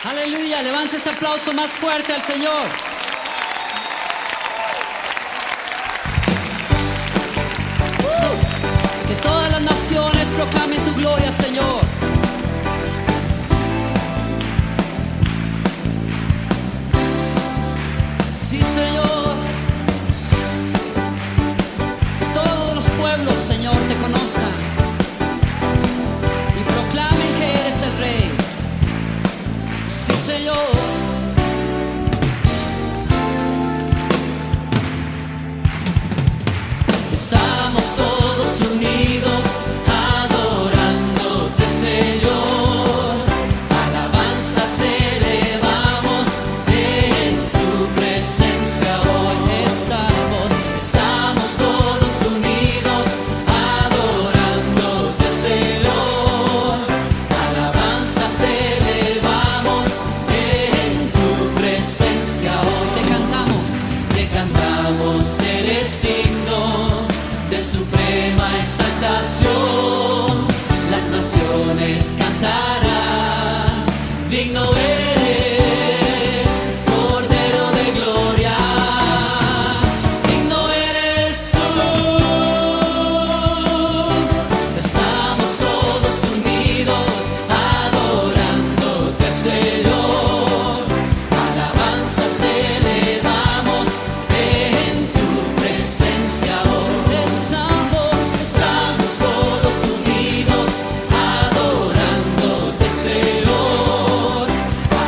Aleluya, levante ese aplauso más fuerte al Señor. Que todas las naciones proclamen tu gloria, Señor. Sí, Señor. Que todos los pueblos, Señor, te conozcan y proclamen que eres el Rey. Sí, Señor. Estamos todos unidos adorándote, Señor. Alabanzas elevamos en tu presencia hoy. Estamos todos unidos adorándote, Señor. Alabanzas elevamos en tu presencia hoy. Te cantamos, eres digno de suprema exaltación. Las naciones cantarán, digno eres, Cordero de gloria, digno eres tú. Estamos todos unidos adorándote, Señor. Alabanzas elevamos en tu presencia hoy. Estamos todos unidos adorándote, Señor.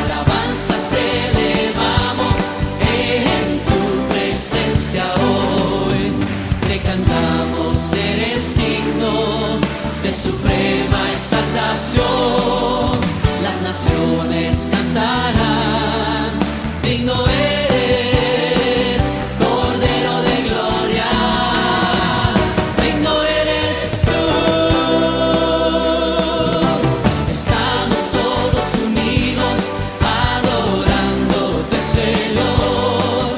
Alabanzas elevamos en tu presencia hoy. Te cantamos, eres digno de suprema exaltación. Las naciones cantarán, digno eres, Cordero de gloria, digno eres tú. Estamos todos unidos adorándote, Señor.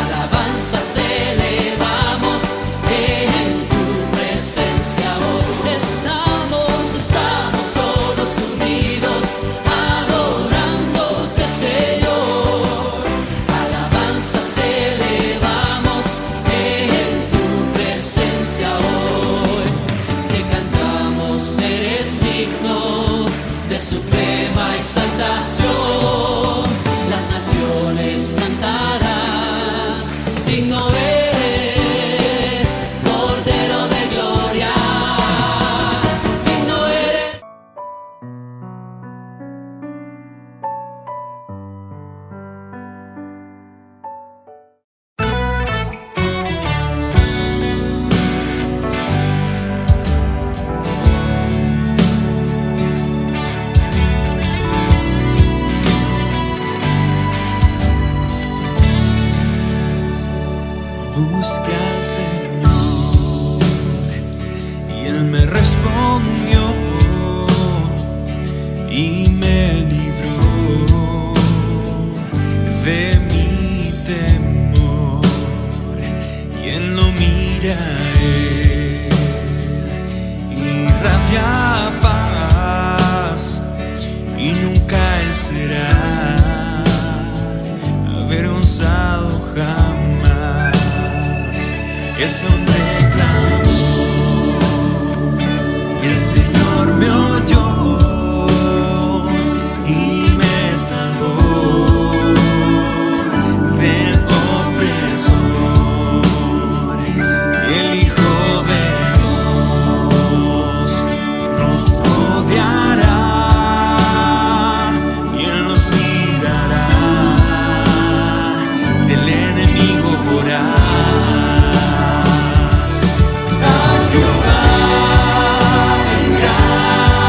Alabanzas elevamos en tu presencia hoy. Estamos todos unidos adorándote, Señor. Alabanzas elevamos en tu presencia hoy. Te cantamos, eres digno de suprema exaltación. Las naciones cantarán, digno eres, Cordero de gloria, digno eres. Busqué al Señor y Él me respondió y me libró de mi temor. Quien lo mira a Él irradia paz y nunca Él será avergonzado jamás. Ese hombre clamó y el Señor me oyó y me salvó del opresor. El Hijo de Dios nos rodeará y Él nos librará del enemigo voraz. A Jehová en gran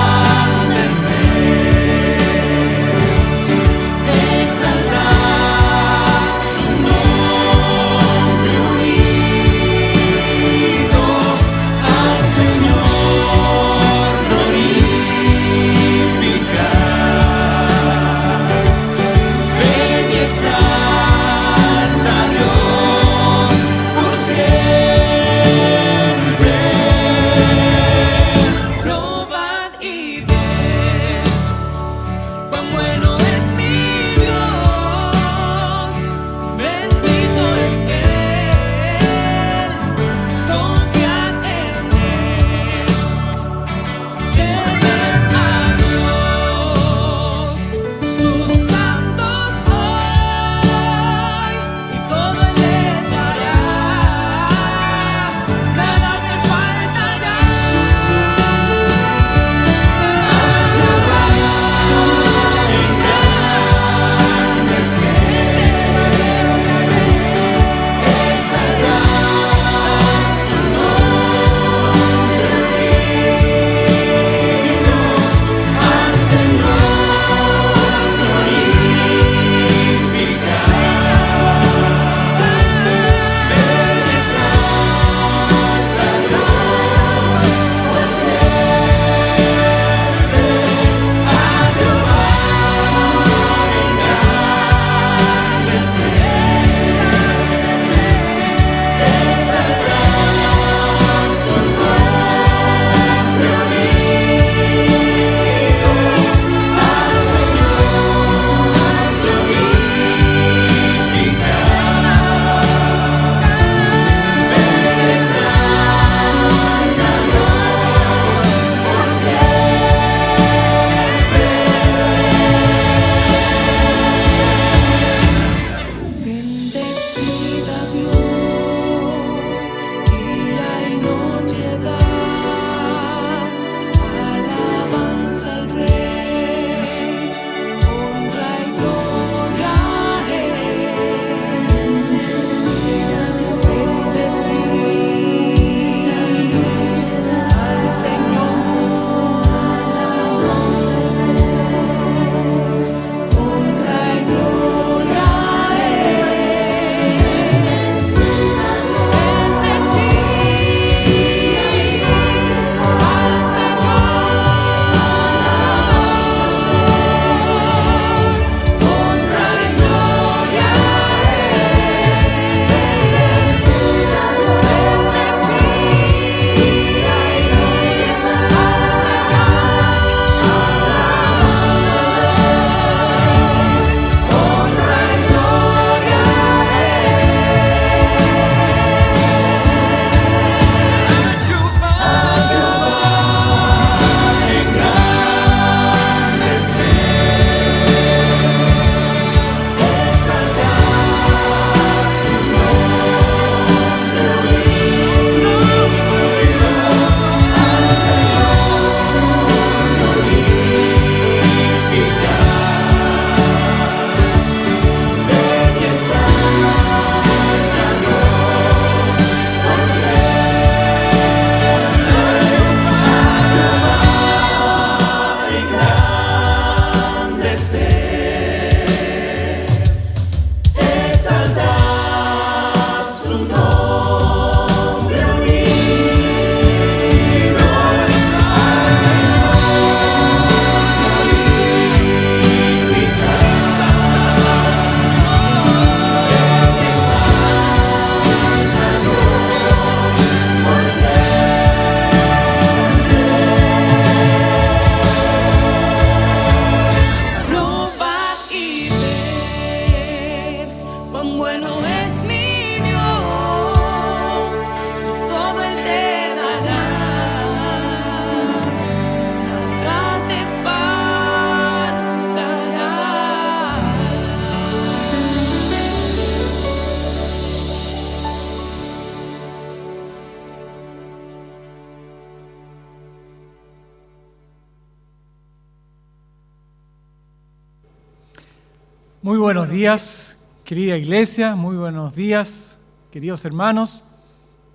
Muy buenos días, querida iglesia, muy buenos días, queridos hermanos.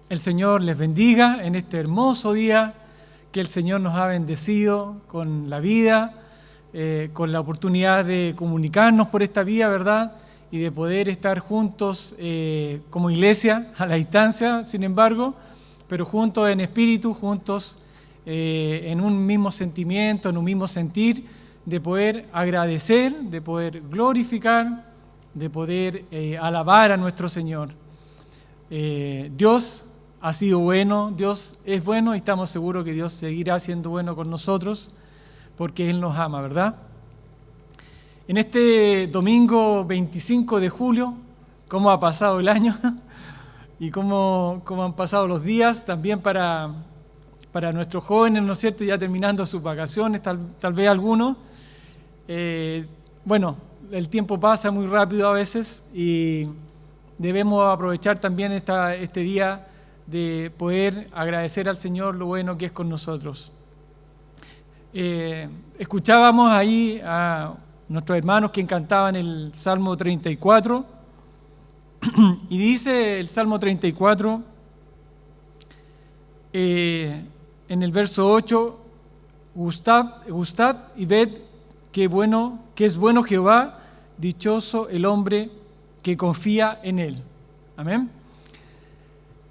El Señor les bendiga en este hermoso día que el Señor nos ha bendecido con la vida, con la oportunidad de comunicarnos por esta vía, ¿verdad? Y de poder estar juntos como iglesia, a la distancia, sin embargo, pero juntos en espíritu, juntos en un mismo sentimiento, en un mismo sentir, de poder agradecer, de poder glorificar, de poder alabar a nuestro Señor. Dios ha sido bueno, Dios es bueno y estamos seguros que Dios seguirá siendo bueno con nosotros porque Él nos ama, ¿verdad? En este domingo 25 de julio, ¿cómo ha pasado el año? Y cómo han pasado los días también para nuestros jóvenes, ¿no es cierto? Ya terminando sus vacaciones, tal vez algunos. Bueno, el tiempo pasa muy rápido a veces y debemos aprovechar también este día de poder agradecer al Señor lo bueno que es con nosotros. Escuchábamos ahí a nuestros hermanos que cantaban el Salmo 34 y dice el Salmo 34 en el verso 8: gustad y ved que es bueno Jehová, dichoso el hombre que confía en Él. Amén.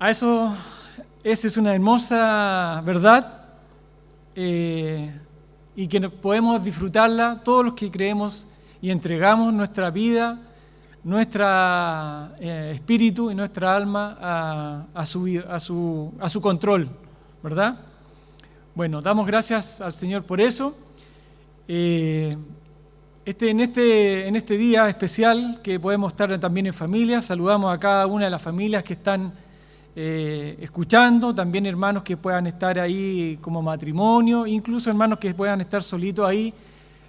Esa es una hermosa verdad y que podemos disfrutarla todos los que creemos y entregamos nuestra vida, nuestro espíritu y nuestra alma a su control, ¿verdad? Bueno, damos gracias al Señor por eso. En este día especial que podemos estar también en familia, saludamos a cada una de las familias que están escuchando, también hermanos que puedan estar ahí como matrimonio, incluso hermanos que puedan estar solitos ahí,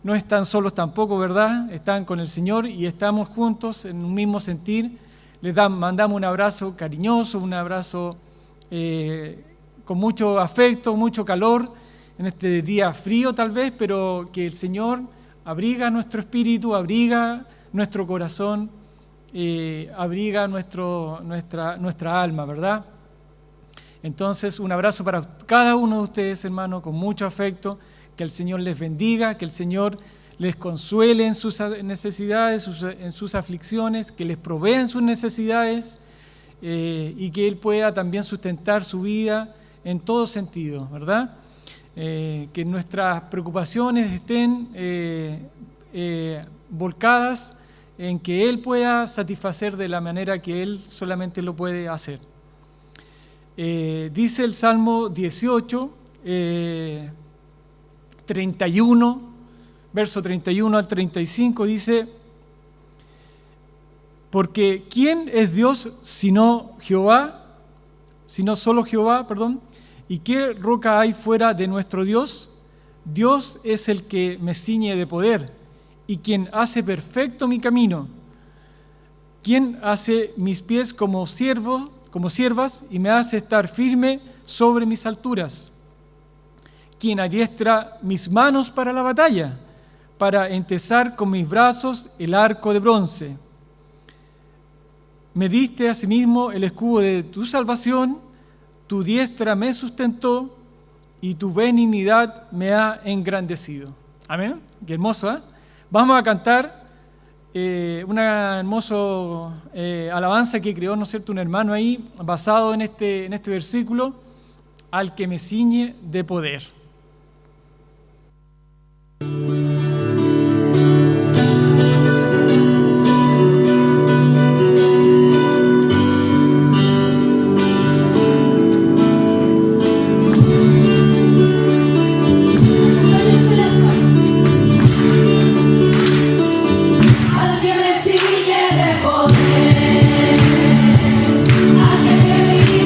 no están solos tampoco, ¿verdad? Están con el Señor y estamos juntos en un mismo sentir. Les mandamos un abrazo cariñoso, un abrazo con mucho afecto, mucho calor, en este día frío tal vez, pero que el Señor abriga nuestro espíritu, abriga nuestro corazón, abriga nuestra alma, ¿verdad? Entonces, un abrazo para cada uno de ustedes, hermanos, con mucho afecto, que el Señor les bendiga, que el Señor les consuele en sus necesidades, en sus aflicciones, que les provea en sus necesidades y que Él pueda también sustentar su vida en todo sentido, ¿verdad? Que nuestras preocupaciones estén volcadas en que Él pueda satisfacer de la manera que Él solamente lo puede hacer. Dice el Salmo 18, 31, verso 31 al 35, dice: porque ¿quién es Dios sino solo Jehová, ¿Y qué roca hay fuera de nuestro Dios? Dios es el que me ciñe de poder y quien hace perfecto mi camino. Quien hace mis pies como siervas y me hace estar firme sobre mis alturas. Quien adiestra mis manos para la batalla, para entesar con mis brazos el arco de bronce. Me diste asimismo el escudo de tu salvación. Tu diestra me sustentó y tu benignidad me ha engrandecido. Amén. Qué hermoso, ¿eh? Vamos a cantar una hermosa alabanza que creó, ¿no es cierto?, un hermano ahí, basado en este versículo: al que me ciñe de poder.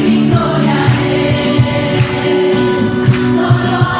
Victoria es solo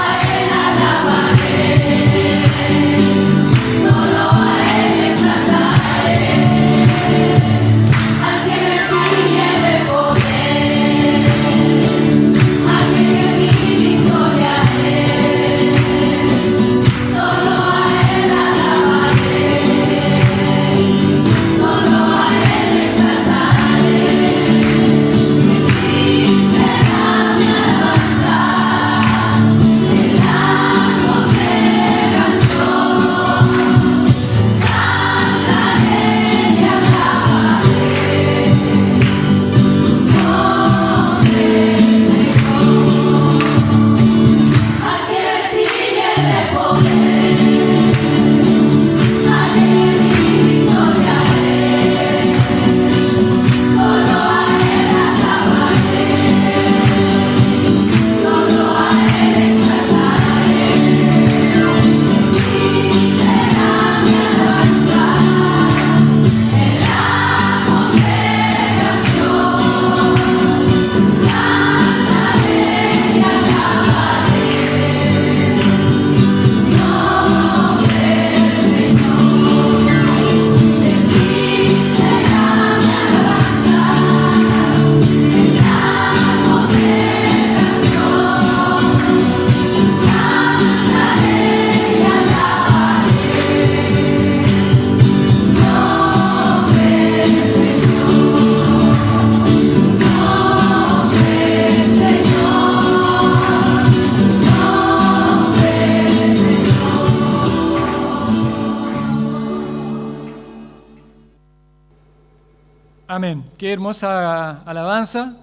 Amén. Qué hermosa alabanza.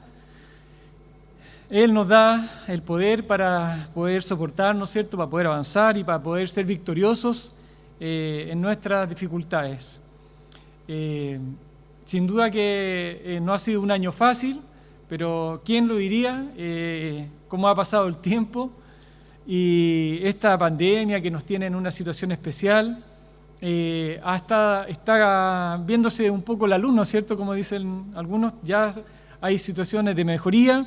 Él nos da el poder para poder soportar, ¿no es cierto?, para poder avanzar y para poder ser victoriosos en nuestras dificultades. Sin duda que no ha sido un año fácil, pero ¿quién lo diría? Cómo ha pasado el tiempo y esta pandemia que nos tiene en una situación especial, está viéndose un poco la luz, ¿no es cierto?, como dicen algunos, ya hay situaciones de mejoría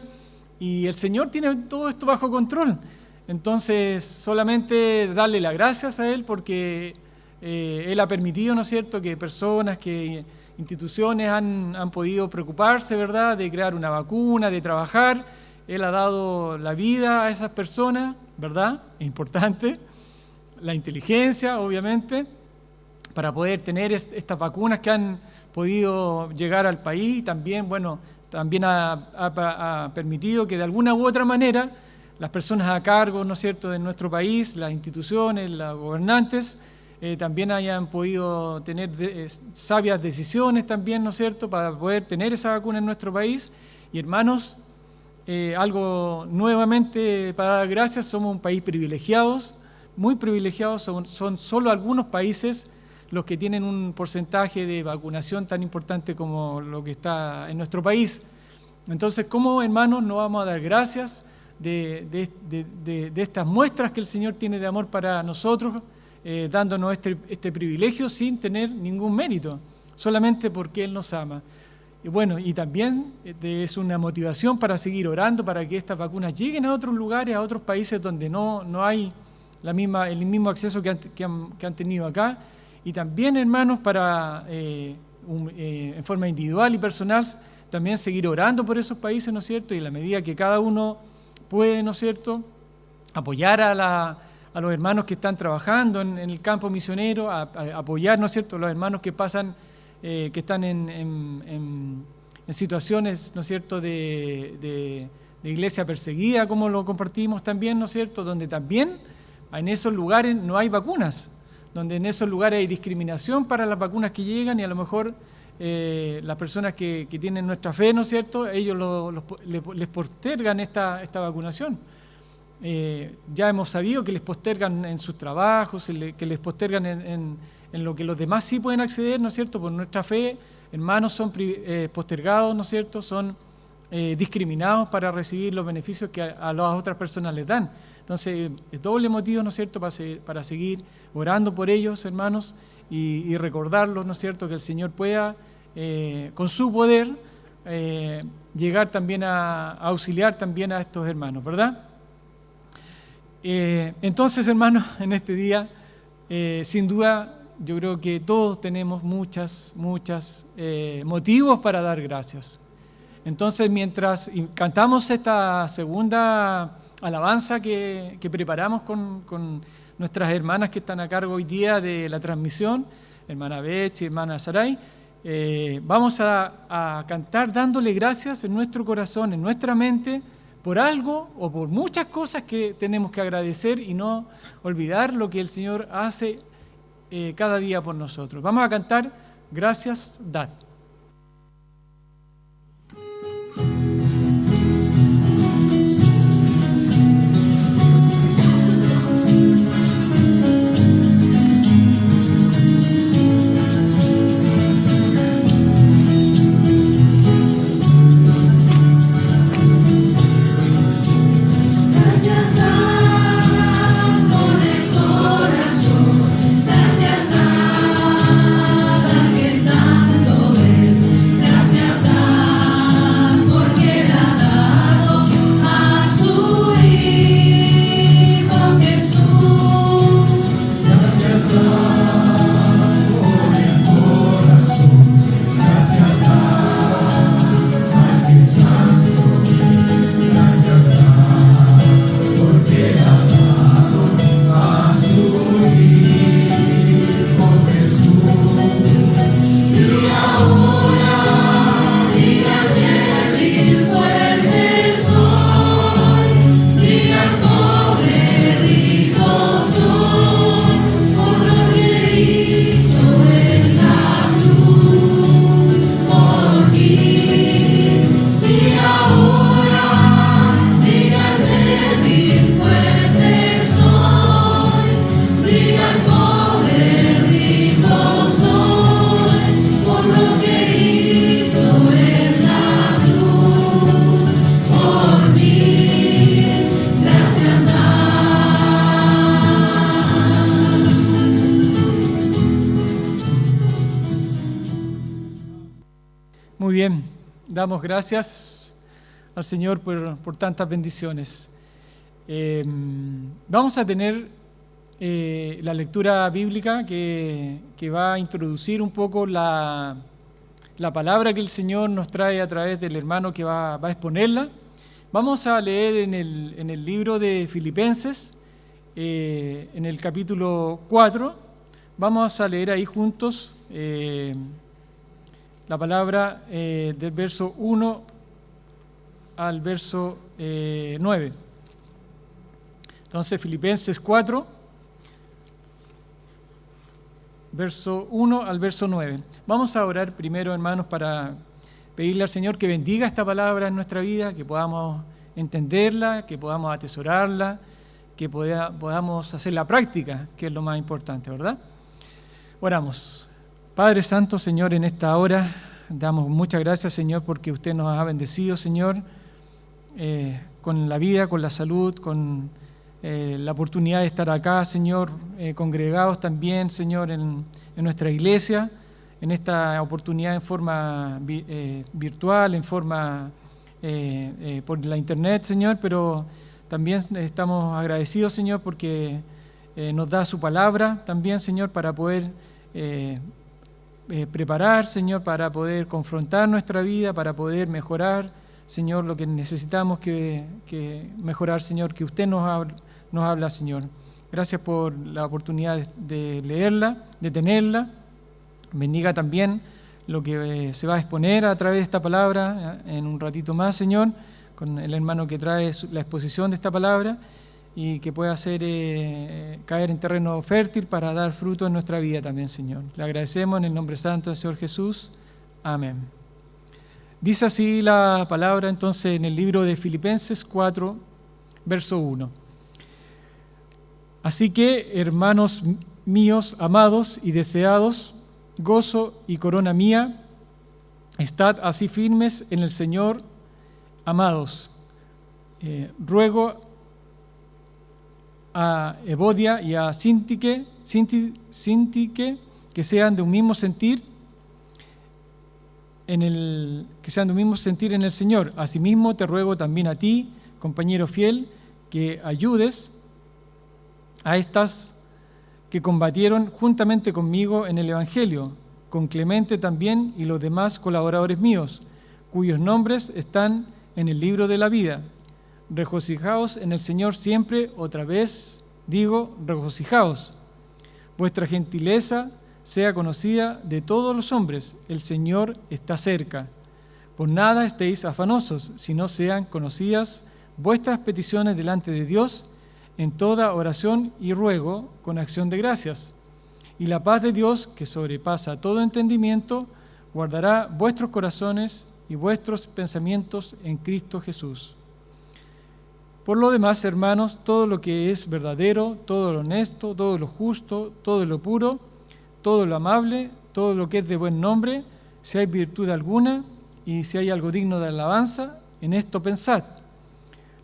y el Señor tiene todo esto bajo control. Entonces, solamente darle las gracias a Él porque Él ha permitido, ¿no es cierto?, que personas, que instituciones han podido preocuparse, ¿verdad?, de crear una vacuna, de trabajar. Él ha dado la vida a esas personas, ¿verdad? Es importante. La inteligencia, obviamente, para poder tener estas vacunas que han podido llegar al país. También, bueno, también ha permitido que de alguna u otra manera las personas a cargo, ¿no es cierto?, de nuestro país, las instituciones, los gobernantes, también hayan podido tener sabias decisiones también, ¿no es cierto?, para poder tener esa vacuna en nuestro país. Y hermanos, algo nuevamente para dar gracias, somos un país privilegiados, muy privilegiados, son solo algunos países los que tienen un porcentaje de vacunación tan importante como lo que está en nuestro país. Entonces, ¿cómo, hermanos, no vamos a dar gracias de estas muestras que el Señor tiene de amor para nosotros, dándonos este privilegio sin tener ningún mérito, solamente porque Él nos ama? Y bueno, y también es una motivación para seguir orando para que estas vacunas lleguen a otros lugares, a otros países donde no hay el mismo acceso que han tenido acá. Y también, hermanos, para en forma individual y personal, también seguir orando por esos países, ¿no es cierto? Y en la medida que cada uno puede, ¿no es cierto?, apoyar a los hermanos que están trabajando en el campo misionero, apoyar, ¿no es cierto?, a los hermanos que pasan, que están en situaciones, ¿no es cierto?, de iglesia perseguida, como lo compartimos también, ¿no es cierto?, donde también en esos lugares no hay vacunas, donde en esos lugares hay discriminación para las vacunas que llegan y a lo mejor las personas que tienen nuestra fe, ¿no es cierto?, ellos les postergan esta vacunación. Ya hemos sabido que les postergan en sus trabajos, que les postergan en lo que los demás sí pueden acceder, ¿no es cierto?, por nuestra fe. Hermanos son postergados, ¿no es cierto?, son discriminados para recibir los beneficios que a las otras personas les dan. Entonces, es doble motivo, ¿no es cierto?, para seguir orando por ellos, hermanos, y recordarlos, ¿no es cierto?, que el Señor pueda, con su poder, llegar también a auxiliar también a estos hermanos, ¿verdad? Entonces, hermanos, en este día, sin duda, yo creo que todos tenemos muchos motivos para dar gracias. Entonces, mientras cantamos esta segunda alabanza que preparamos con nuestras hermanas que están a cargo hoy día de la transmisión, hermana Bech y hermana Saray, vamos a cantar dándole gracias en nuestro corazón, en nuestra mente, por algo o por muchas cosas que tenemos que agradecer y no olvidar lo que el Señor hace cada día por nosotros. Vamos a cantar Gracias Dad. Gracias, que santo damos gracias al Señor por tantas bendiciones. Vamos a tener la lectura bíblica que va a introducir un poco la palabra que el Señor nos trae a través del hermano que va a exponerla. Vamos a leer en el libro de Filipenses, en el capítulo 4. Vamos a leer ahí juntos la palabra del verso 1 al verso 9. Entonces, Filipenses 4, verso 1 al verso 9. Vamos a orar primero, hermanos, para pedirle al Señor que bendiga esta palabra en nuestra vida, que podamos entenderla, que podamos atesorarla, que podamos hacer la práctica, que es lo más importante, ¿verdad? Oramos. Padre Santo, Señor, en esta hora damos muchas gracias, Señor, porque usted nos ha bendecido, Señor, con la vida, con la salud, con la oportunidad de estar acá, Señor, congregados también, Señor, en nuestra iglesia, en esta oportunidad en forma virtual, en forma por la internet, Señor, pero también estamos agradecidos, Señor, porque nos da su palabra también, Señor, para poder preparar, Señor, para poder confrontar nuestra vida, para poder mejorar, Señor, lo que necesitamos que mejorar, Señor, que usted nos habla, Señor. Gracias por la oportunidad de leerla, de tenerla. Bendiga también lo que se va a exponer a través de esta palabra en un ratito más, Señor, con el hermano que trae la exposición de esta palabra y que pueda hacer caer en terreno fértil para dar fruto en nuestra vida también, Señor. Le agradecemos en el nombre santo del Señor Jesús. Amén. Dice así la palabra entonces en el libro de Filipenses 4, verso 1. Así que, hermanos míos, amados y deseados, gozo y corona mía, estad así firmes en el Señor, amados. Ruego a Evodia y a Síntique que sean de un mismo sentir en el Señor. Asimismo te ruego también a ti, compañero fiel, que ayudes a estas que combatieron juntamente conmigo en el Evangelio, con Clemente también y los demás colaboradores míos, cuyos nombres están en el libro de la vida. Regocijaos en el Señor siempre, otra vez digo, regocijaos. Vuestra gentileza sea conocida de todos los hombres, el Señor está cerca. Por nada estéis afanosos, sino sean conocidas vuestras peticiones delante de Dios, en toda oración y ruego con acción de gracias. Y la paz de Dios, que sobrepasa todo entendimiento, guardará vuestros corazones y vuestros pensamientos en Cristo Jesús. Por lo demás, hermanos, todo lo que es verdadero, todo lo honesto, todo lo justo, todo lo puro, todo lo amable, todo lo que es de buen nombre, si hay virtud alguna y si hay algo digno de alabanza, en esto pensad.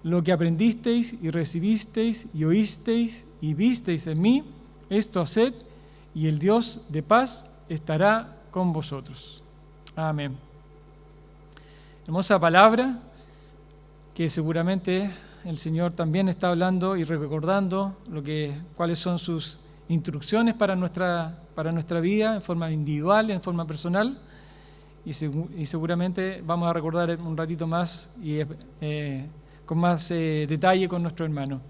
Lo que aprendisteis y recibisteis y oísteis y visteis en mí, esto haced, y el Dios de paz estará con vosotros. Amén. Hermosa palabra que seguramente el Señor también está hablando y recordando cuáles son sus instrucciones para nuestra vida en forma individual, en forma personal, y seguramente vamos a recordar un ratito más y con más detalle con nuestro hermano.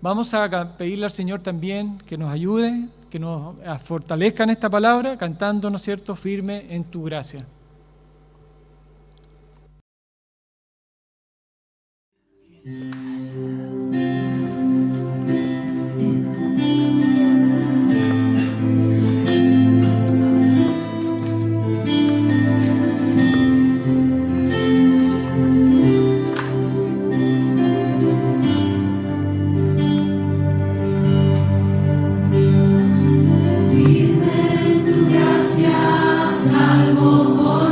Vamos a pedirle al Señor también que nos ayude, que nos fortalezca en esta palabra, cantando, ¿no es cierto?, firme en tu gracia. Salvo por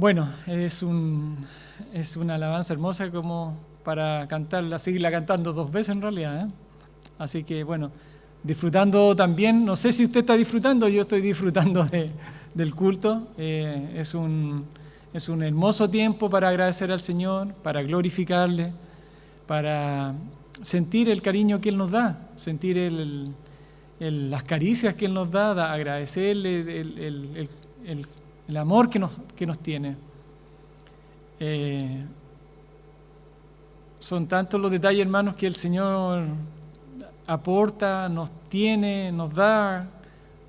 Bueno, es una alabanza hermosa como para cantarla, seguirla cantando 2 veces en realidad, ¿eh? Así que bueno, disfrutando también, no sé si usted está disfrutando, yo estoy disfrutando del culto. Es un hermoso tiempo para agradecer al Señor, para glorificarle, para sentir el cariño que Él nos da, sentir las caricias que Él nos da, agradecerle el amor que nos tiene. Son tantos los detalles, hermanos, que el Señor aporta, nos tiene, nos da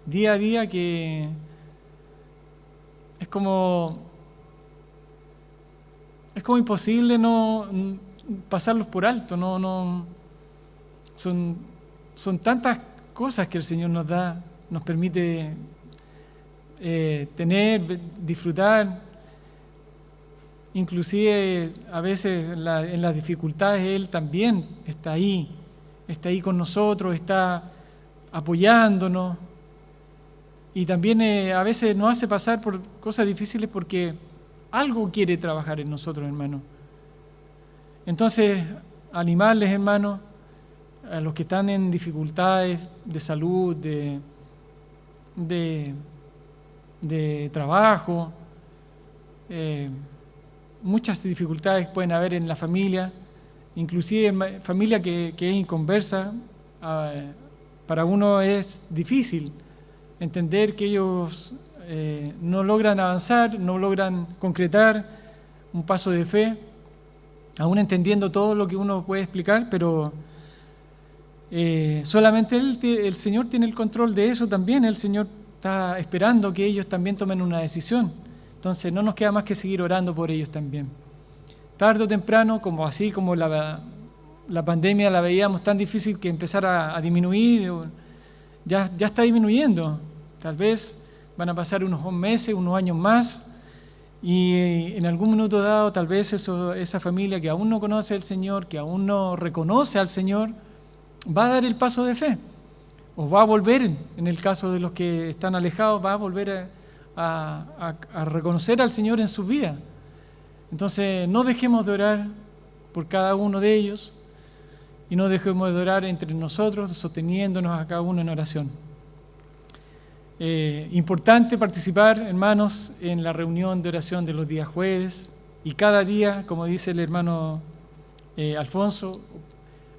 día a día, que es como imposible no pasarlos por alto. Son tantas cosas que el Señor nos da, nos permite tener, disfrutar. Inclusive a veces en las dificultades Él también está ahí con nosotros, está apoyándonos, y también a veces nos hace pasar por cosas difíciles porque algo quiere trabajar en nosotros, hermanos. Entonces, animarles, hermanos, a los que están en dificultades de salud, de trabajo, muchas dificultades pueden haber en la familia, inclusive en familia que es inconversa. Para uno es difícil entender que ellos no logran avanzar, no logran concretar un paso de fe, aún entendiendo todo lo que uno puede explicar, pero solamente el Señor tiene el control de eso también. El Señor está esperando que ellos también tomen una decisión. Entonces no nos queda más que seguir orando por ellos también. Tarde o temprano, como la pandemia la veíamos tan difícil que empezara a disminuir, ya está disminuyendo. Tal vez van a pasar unos meses, unos años más, y en algún minuto dado, tal vez esa familia que aún no conoce al Señor, que aún no reconoce al Señor, va a dar el paso de fe, o va a volver, en el caso de los que están alejados, va a volver a reconocer al Señor en su vida. Entonces no dejemos de orar por cada uno de ellos, y no dejemos de orar entre nosotros, sosteniéndonos a cada uno en oración. Importante participar, hermanos, en la reunión de oración de los días jueves, y cada día, como dice el hermano Alfonso,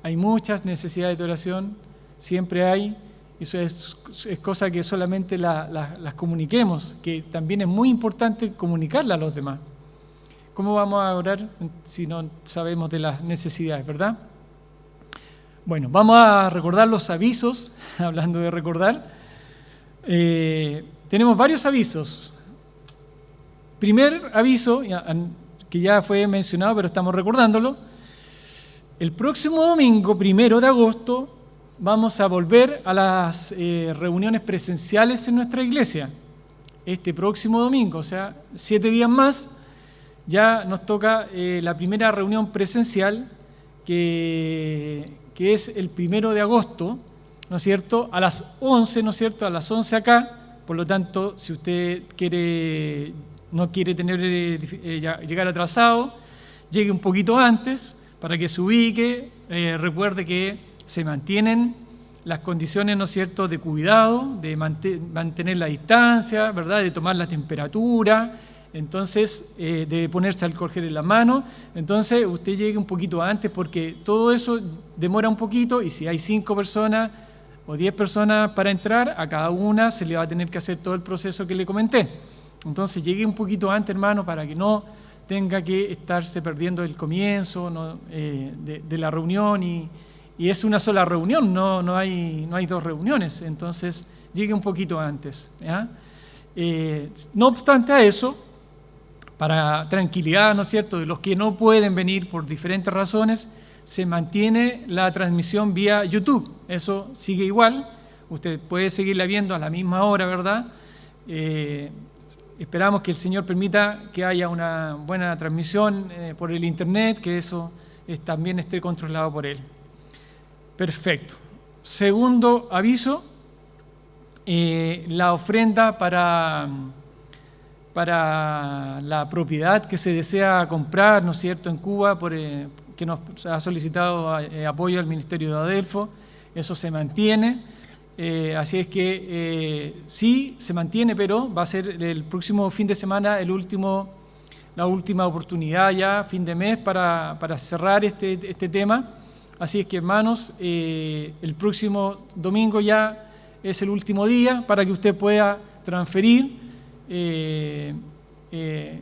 hay muchas necesidades de oración, siempre hay. Eso es cosa que solamente las comuniquemos, que también es muy importante comunicarla a los demás. ¿Cómo vamos a orar si no sabemos de las necesidades, verdad? Bueno, vamos a recordar los avisos, hablando de recordar. Tenemos varios avisos. Primer aviso, que ya fue mencionado, pero estamos recordándolo. El próximo domingo, 1 de agosto, vamos a volver a las reuniones presenciales en nuestra iglesia. Este próximo domingo, o sea, 7 días más, ya nos toca la primera reunión presencial, que es el 1 de agosto, ¿no es cierto?, a las 11, ¿no es cierto?, a las 11 acá. Por lo tanto, si usted no quiere llegar atrasado, llegue un poquito antes para que se ubique. Recuerde que se mantienen las condiciones, ¿no es cierto?, de cuidado, de mantener la distancia, ¿verdad?, de tomar la temperatura, entonces de ponerse alcohol gel en la mano. Entonces usted llegue un poquito antes, porque todo eso demora un poquito, y si hay 5 personas o 10 personas para entrar, a cada una se le va a tener que hacer todo el proceso que le comenté. Entonces llegue un poquito antes, hermano, para que no tenga que estarse perdiendo el comienzo de la reunión, y es una sola reunión, no hay 2 reuniones. Entonces llegue un poquito antes, ¿ya? No obstante a eso, para tranquilidad, ¿no es cierto?, de los que no pueden venir por diferentes razones, se mantiene la transmisión vía YouTube. Eso sigue igual, usted puede seguirla viendo a la misma hora, ¿verdad? Esperamos que el Señor permita que haya una buena transmisión por el internet, que eso también esté controlado por Él. Perfecto. Segundo aviso, la ofrenda para para la propiedad que se desea comprar, ¿no es cierto?, en Cuba, que nos ha solicitado apoyo al Ministerio de Adelfo. Eso se mantiene. Así es que sí, se mantiene, pero va a ser el próximo fin de semana la última oportunidad ya, fin de mes, para cerrar este tema. Así es que, hermanos, el próximo domingo ya es el último día para que usted pueda transferir,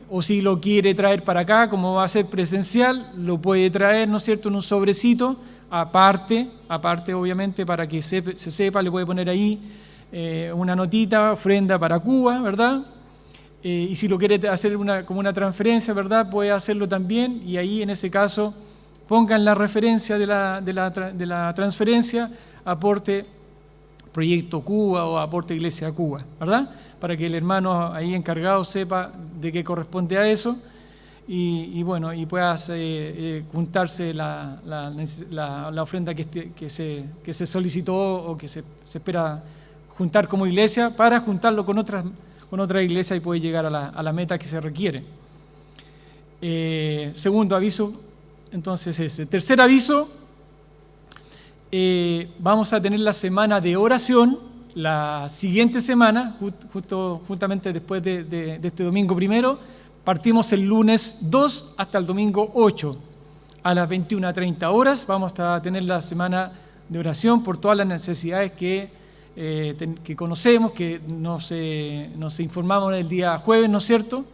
o si lo quiere traer para acá, como va a ser presencial, lo puede traer, ¿no es cierto?, en un sobrecito, aparte obviamente, para que se sepa, le puede poner ahí una notita, ofrenda para Cuba, ¿verdad? Y si lo quiere hacer como una transferencia, ¿verdad?, puede hacerlo también, y ahí en ese caso pongan la referencia de la transferencia, aporte Proyecto Cuba o aporte Iglesia Cuba, ¿verdad?, para que el hermano ahí encargado sepa de qué corresponde a eso, y bueno, y pueda juntarse la ofrenda que se solicitó o que se espera juntar como iglesia, para juntarlo con otra iglesia y puede llegar a la meta que se requiere. Segundo aviso, entonces ese. Tercer aviso, vamos a tener la semana de oración la siguiente semana, justamente después de este domingo primero. Partimos el lunes 2 hasta el domingo 8 a las 21:30 horas. Vamos a tener la semana de oración por todas las necesidades que conocemos, que nos informamos el día jueves, ¿no es cierto?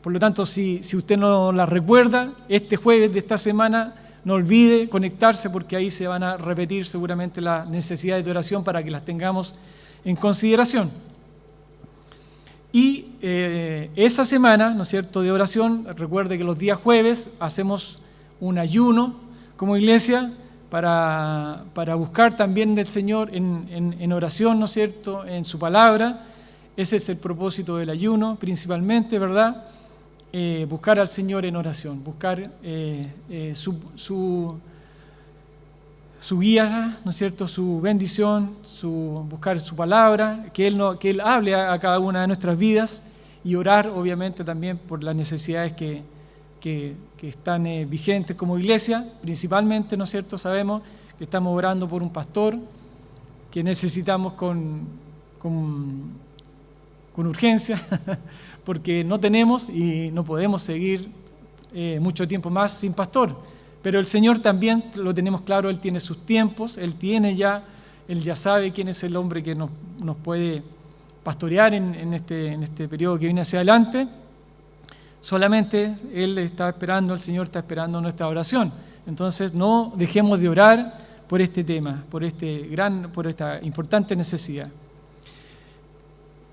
Por lo tanto, si usted no las recuerda, este jueves de esta semana, no olvide conectarse, porque ahí se van a repetir seguramente las necesidades de oración para que las tengamos en consideración. Y esa semana, ¿no es cierto?, de oración, recuerde que los días jueves hacemos un ayuno como iglesia para buscar también del Señor en oración, ¿no es cierto?, en su palabra. Ese es el propósito del ayuno, principalmente, ¿verdad?, buscar al Señor en oración, buscar su guía, ¿no es cierto?, su bendición, buscar su palabra, que Él hable a cada una de nuestras vidas, y orar, obviamente, también por las necesidades que están vigentes como iglesia. Principalmente, ¿no es cierto?, sabemos que estamos orando por un pastor que necesitamos con urgencia, porque no tenemos y no podemos seguir mucho tiempo más sin pastor. Pero el Señor también, lo tenemos claro, Él tiene sus tiempos, Él ya sabe quién es el hombre que nos puede pastorear en este periodo que viene hacia adelante. Solamente Él está esperando, el Señor está esperando nuestra oración. Entonces no dejemos de orar por este tema, por esta importante necesidad.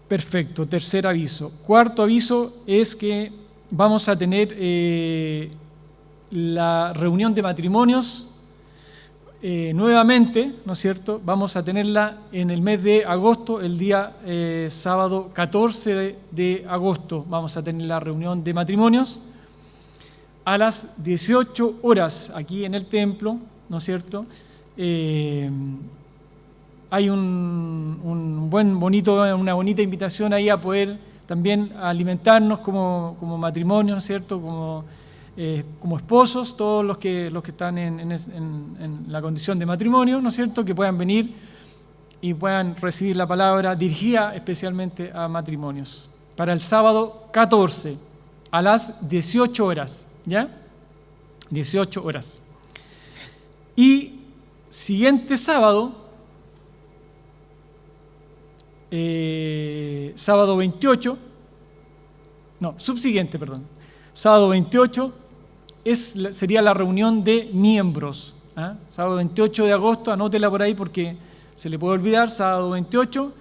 Perfecto, tercer aviso. Cuarto aviso es que vamos a tener la reunión de matrimonios nuevamente, ¿no es cierto? Vamos a tenerla en el mes de agosto, el día sábado 14 de agosto. Vamos a tener la reunión de matrimonios a las 18 horas aquí en el templo, ¿no es cierto? Hay una bonita invitación ahí a poder también alimentarnos como matrimonio, ¿no es cierto?, como esposos, todos los que están en la condición de matrimonio, ¿no es cierto?, que puedan venir y puedan recibir la palabra dirigida especialmente a matrimonios. Para el sábado 14, a las 18 horas, ¿ya? 18 horas. Y siguiente sábado, sábado 28, sábado 28 sería la reunión de miembros. Sábado 28 de agosto, anótela por ahí porque se le puede olvidar. Sábado 28,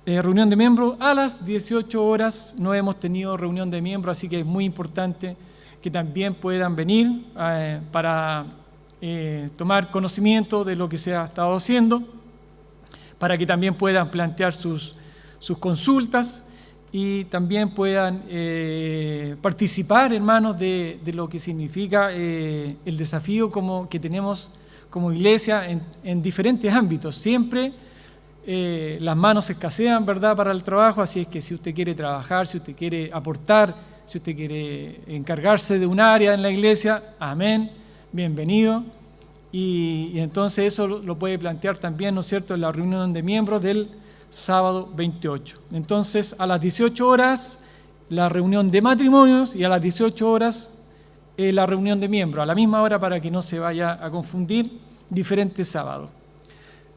reunión de miembros a las 18 horas. No hemos tenido reunión de miembros, así que es muy importante que también puedan venir para tomar conocimiento de lo que se ha estado haciendo, para que también puedan plantear sus consultas y también puedan participar, hermanos, de lo que significa el desafío que tenemos como iglesia en diferentes ámbitos. Siempre las manos escasean, ¿verdad?, para el trabajo, así es que si usted quiere trabajar, si usted quiere aportar, si usted quiere encargarse de un área en la iglesia, amén, bienvenido. Y entonces eso lo puede plantear también, ¿no es cierto?, en la reunión de miembros del sábado 28. Entonces, a las 18 horas, la reunión de matrimonios, y a las 18 horas, la reunión de miembros, a la misma hora, para que no se vaya a confundir diferentes sábados.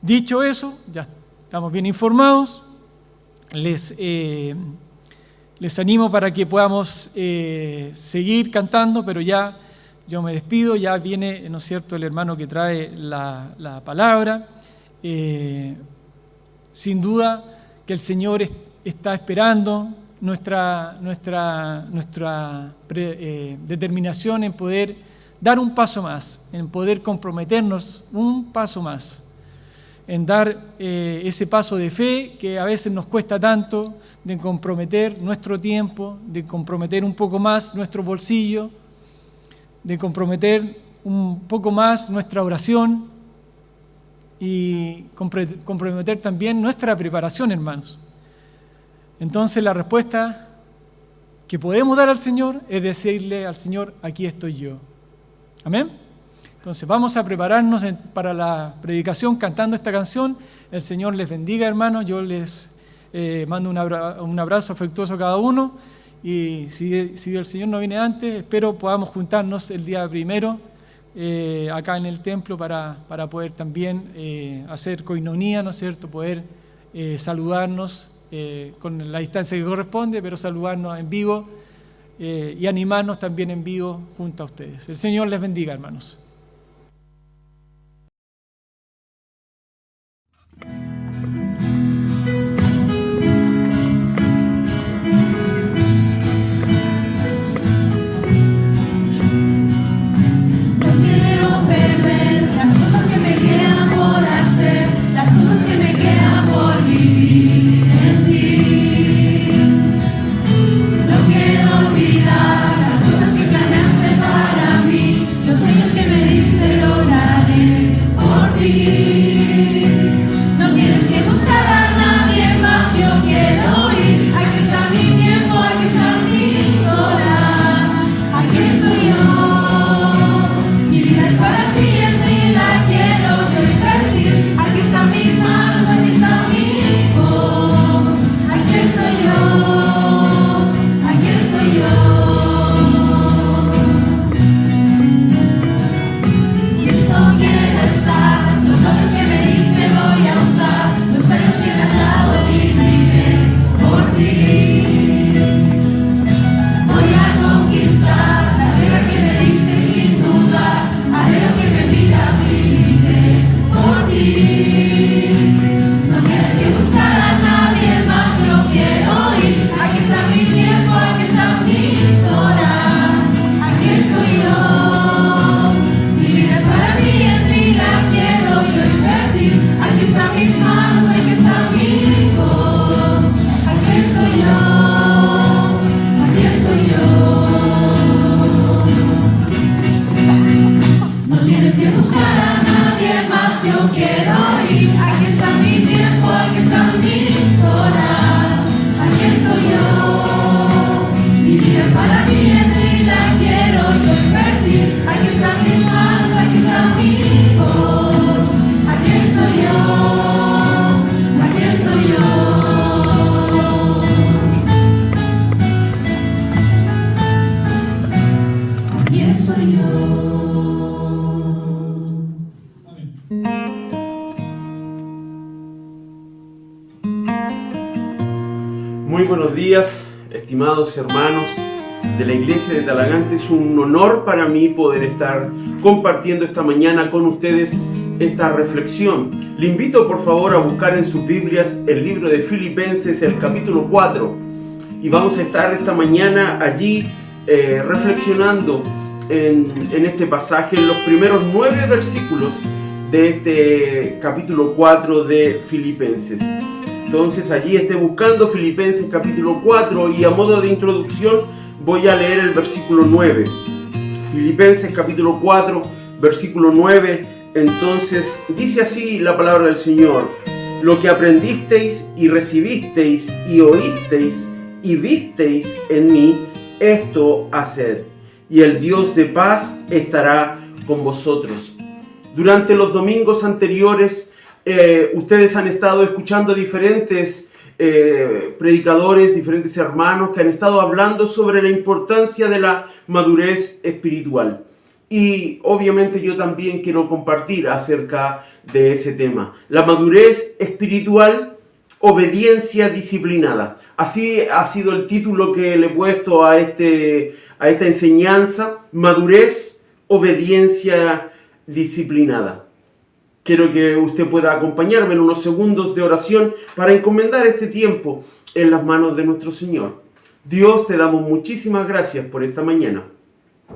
Dicho eso, ya estamos bien informados, les animo para que podamos seguir cantando, pero ya yo me despido, ya viene, ¿no es cierto?, el hermano que trae la palabra. Sin duda que el Señor está esperando nuestra determinación en poder dar un paso más, en poder comprometernos un paso más, en dar ese paso de fe que a veces nos cuesta tanto, de comprometer nuestro tiempo, de comprometer un poco más nuestro bolsillo, de comprometer un poco más nuestra oración y comprometer también nuestra preparación, hermanos. Entonces la respuesta que podemos dar al Señor es decirle al Señor, aquí estoy yo. Amén. Entonces vamos a prepararnos para la predicación cantando esta canción. El Señor les bendiga, hermanos. Yo les mando un abrazo afectuoso a cada uno. Y si el Señor no viene antes, espero podamos juntarnos el día primero acá en el templo para poder también hacer coinonía, ¿no es cierto? Poder saludarnos con la distancia que corresponde, pero saludarnos en vivo y animarnos también en vivo junto a ustedes. El Señor les bendiga, hermanos. Muy buenos días, estimados hermanos de la iglesia de Talagante. Es un honor para mí poder estar compartiendo esta mañana con ustedes esta reflexión. Le invito por favor a buscar en sus Biblias el libro de Filipenses, el capítulo 4. Y vamos a estar esta mañana allí reflexionando en este pasaje, en los primeros 9 versículos de este capítulo 4 de Filipenses. Entonces allí esté buscando Filipenses capítulo 4 y a modo de introducción voy a leer el versículo 9. Filipenses capítulo 4, versículo 9. Entonces dice así la palabra del Señor: lo que aprendisteis y recibisteis y oísteis y visteis en mí, esto haced, y el Dios de paz estará con vosotros. Durante los domingos anteriores, ustedes han estado escuchando diferentes predicadores, diferentes hermanos que han estado hablando sobre la importancia de la madurez espiritual. Y obviamente yo también quiero compartir acerca de ese tema. La madurez espiritual, obediencia disciplinada. Así ha sido el título que le he puesto a esta enseñanza. Madurez, obediencia disciplinada. Quiero que usted pueda acompañarme en unos segundos de oración para encomendar este tiempo en las manos de nuestro Señor. Dios, te damos muchísimas gracias por esta mañana.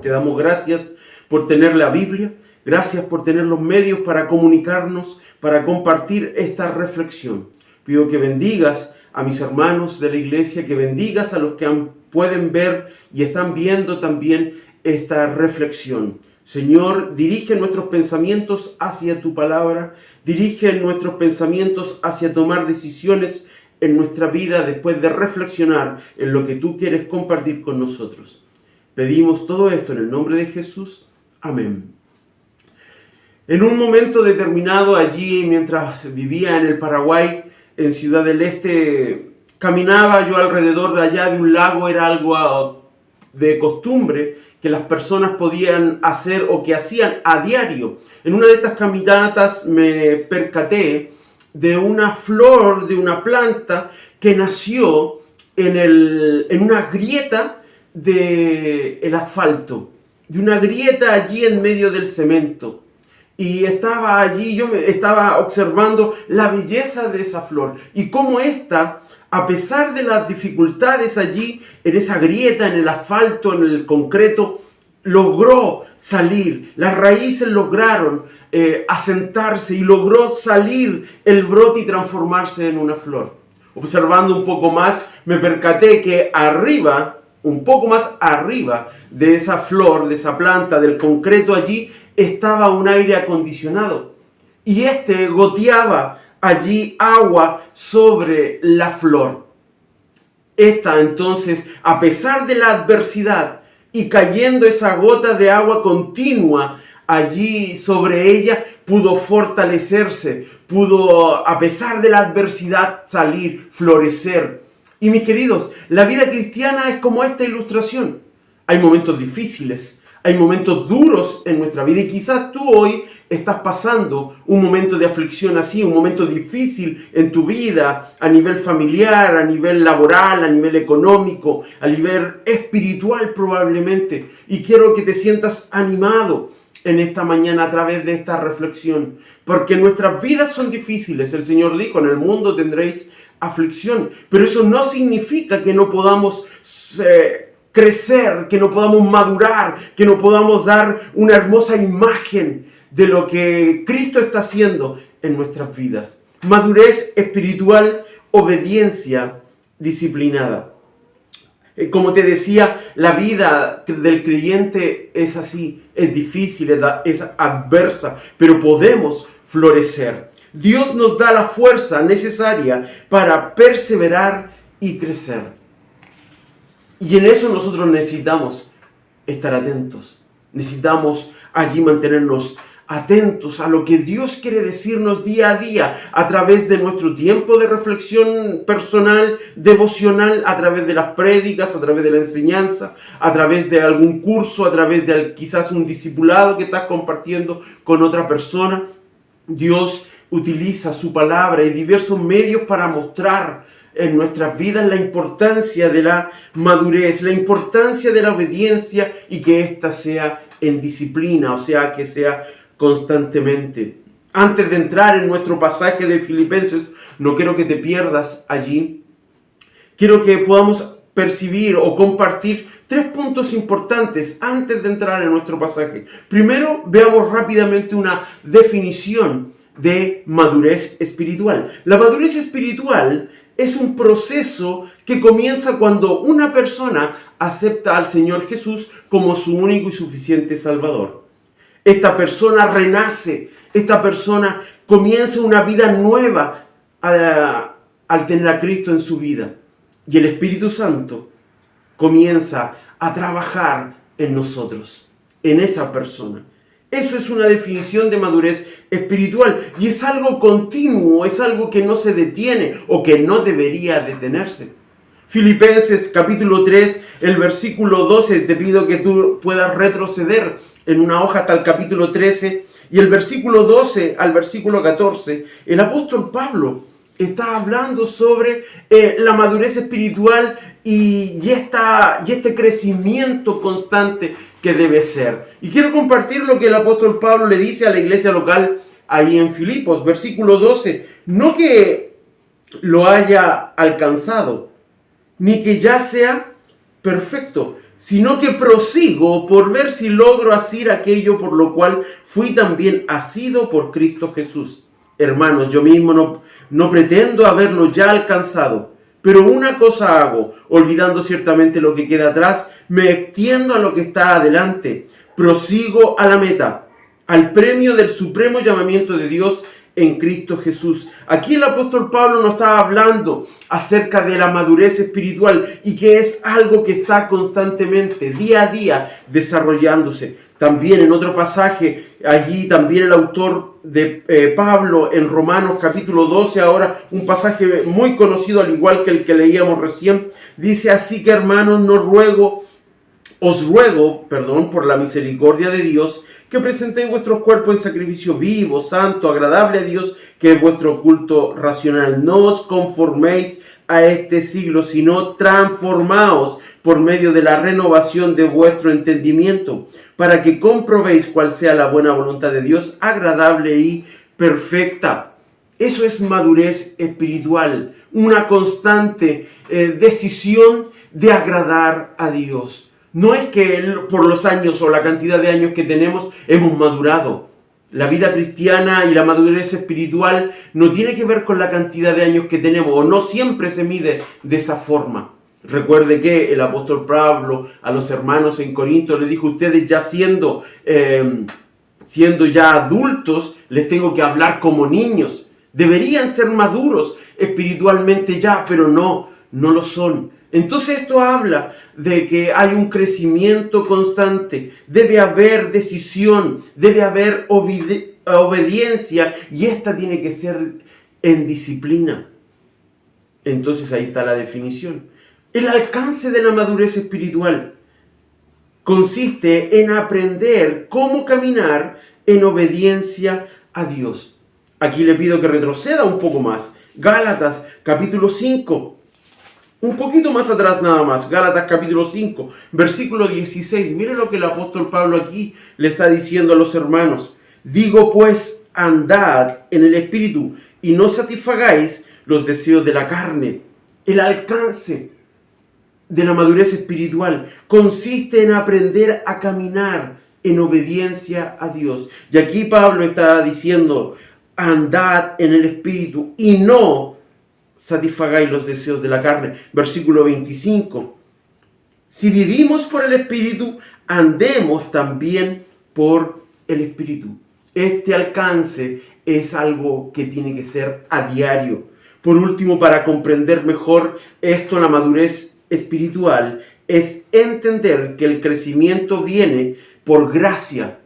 Te damos gracias por tener la Biblia. Gracias por tener los medios para comunicarnos, para compartir esta reflexión. Pido que bendigas a mis hermanos de la iglesia, que bendigas a los que pueden ver y están viendo también esta reflexión. Señor, dirige nuestros pensamientos hacia tu palabra, dirige nuestros pensamientos hacia tomar decisiones en nuestra vida después de reflexionar en lo que tú quieres compartir con nosotros. Pedimos todo esto en el nombre de Jesús. Amén. En un momento determinado allí, mientras vivía en el Paraguay, en Ciudad del Este, caminaba yo alrededor de allá de un lago. Era algo de costumbre que las personas podían hacer o que hacían a diario. En una de estas caminatas me percaté de una flor, de una planta que nació en una grieta del asfalto, de una grieta allí en medio del cemento. Y estaba allí, yo estaba observando la belleza de esa flor y cómo esta, a pesar de las dificultades allí, en esa grieta, en el asfalto, en el concreto, logró salir. Las raíces lograron asentarse y logró salir el brote y transformarse en una flor. Observando un poco más, me percaté que arriba, un poco más arriba de esa flor, de esa planta, del concreto allí, estaba un aire acondicionado. Y goteaba allí agua sobre la flor. Esta entonces, a pesar de la adversidad y cayendo esa gota de agua continua allí sobre ella, pudo fortalecerse, pudo, a pesar de la adversidad, salir, florecer. Y mis queridos, la vida cristiana es como esta ilustración. Hay momentos difíciles, hay momentos duros en nuestra vida y quizás tú hoy estás pasando un momento de aflicción así, un momento difícil en tu vida, a nivel familiar, a nivel laboral, a nivel económico, a nivel espiritual probablemente. Y quiero que te sientas animado en esta mañana a través de esta reflexión, porque nuestras vidas son difíciles. El Señor dijo, en el mundo tendréis aflicción, pero eso no significa que no podamos crecer, que no podamos madurar, que no podamos dar una hermosa imagen de lo que Cristo está haciendo en nuestras vidas. Madurez espiritual, obediencia disciplinada. Como te decía, la vida del creyente es así, es difícil, es adversa, pero podemos florecer. Dios nos da la fuerza necesaria para perseverar y crecer. Y en eso nosotros necesitamos estar atentos. Necesitamos allí mantenernos atentos a lo que Dios quiere decirnos día a día a través de nuestro tiempo de reflexión personal, devocional, a través de las prédicas, a través de la enseñanza, a través de algún curso, a través de quizás un discipulado que estás compartiendo con otra persona. Dios utiliza su palabra y diversos medios para mostrar en nuestras vidas la importancia de la madurez, la importancia de la obediencia y que ésta sea en disciplina, o sea, que sea constantemente. Antes de entrar en nuestro pasaje de Filipenses, no quiero que te pierdas allí. Quiero que podamos percibir o compartir 3 puntos importantes antes de entrar en nuestro pasaje. Primero, veamos rápidamente una definición de madurez espiritual. La madurez espiritual es un proceso que comienza cuando una persona acepta al Señor Jesús como su único y suficiente Salvador. Esta persona renace, esta persona comienza una vida nueva al tener a Cristo en su vida. Y el Espíritu Santo comienza a trabajar en nosotros, en esa persona. Eso es una definición de madurez espiritual y es algo continuo, es algo que no se detiene o que no debería detenerse. Filipenses capítulo 3, el versículo 12, te pido que tú puedas retroceder en una hoja hasta el capítulo 13 y el versículo 12 al versículo 14, el apóstol Pablo está hablando sobre la madurez espiritual y este crecimiento constante que debe ser. Y quiero compartir lo que el apóstol Pablo le dice a la iglesia local ahí en Filipos, versículo 12. No que lo haya alcanzado, ni que ya sea perfecto, sino que prosigo por ver si logro asir aquello por lo cual fui también asido por Cristo Jesús. Hermanos, yo mismo no pretendo haberlo ya alcanzado, pero una cosa hago, olvidando ciertamente lo que queda atrás, me extiendo a lo que está adelante, prosigo a la meta, al premio del supremo llamamiento de Dios en Cristo Jesús. Aquí el apóstol Pablo nos está hablando acerca de la madurez espiritual y que es algo que está constantemente, día a día, desarrollándose. También en otro pasaje, allí también el autor de Pablo en Romanos capítulo 12, ahora un pasaje muy conocido al igual que el que leíamos recién, dice: así que hermanos, os ruego, por la misericordia de Dios, que presentéis vuestros cuerpos en sacrificio vivo, santo, agradable a Dios, que es vuestro culto racional. No os conforméis a este siglo, sino transformaos por medio de la renovación de vuestro entendimiento, para que comprobéis cuál sea la buena voluntad de Dios, agradable y perfecta. Eso es madurez espiritual, una constante decisión de agradar a Dios. No es que por los años o la cantidad de años que tenemos hemos madurado. La vida cristiana y la madurez espiritual no tiene que ver con la cantidad de años que tenemos, o no siempre se mide de esa forma. Recuerde que el apóstol Pablo a los hermanos en Corinto le dijo: ustedes ya siendo ya adultos, les tengo que hablar como niños. Deberían ser maduros espiritualmente ya, pero no lo son. Entonces esto habla de que hay un crecimiento constante, debe haber decisión, debe haber obediencia y esta tiene que ser en disciplina. Entonces ahí está la definición. El alcance de la madurez espiritual consiste en aprender cómo caminar en obediencia a Dios. Aquí le pido que retroceda un poco más. Gálatas capítulo 5. Un poquito más atrás nada más, Gálatas capítulo 5, versículo 16. Mire lo que el apóstol Pablo aquí le está diciendo a los hermanos. Digo pues, andad en el Espíritu y no satisfagáis los deseos de la carne. El alcance de la madurez espiritual consiste en aprender a caminar en obediencia a Dios. Y aquí Pablo está diciendo, andad en el Espíritu y no satisfagáis los deseos de la carne. Versículo 25. Si vivimos por el Espíritu, andemos también por el Espíritu. Este alcance es algo que tiene que ser a diario. Por último, para comprender mejor esto, la madurez espiritual es entender que el crecimiento viene por gracia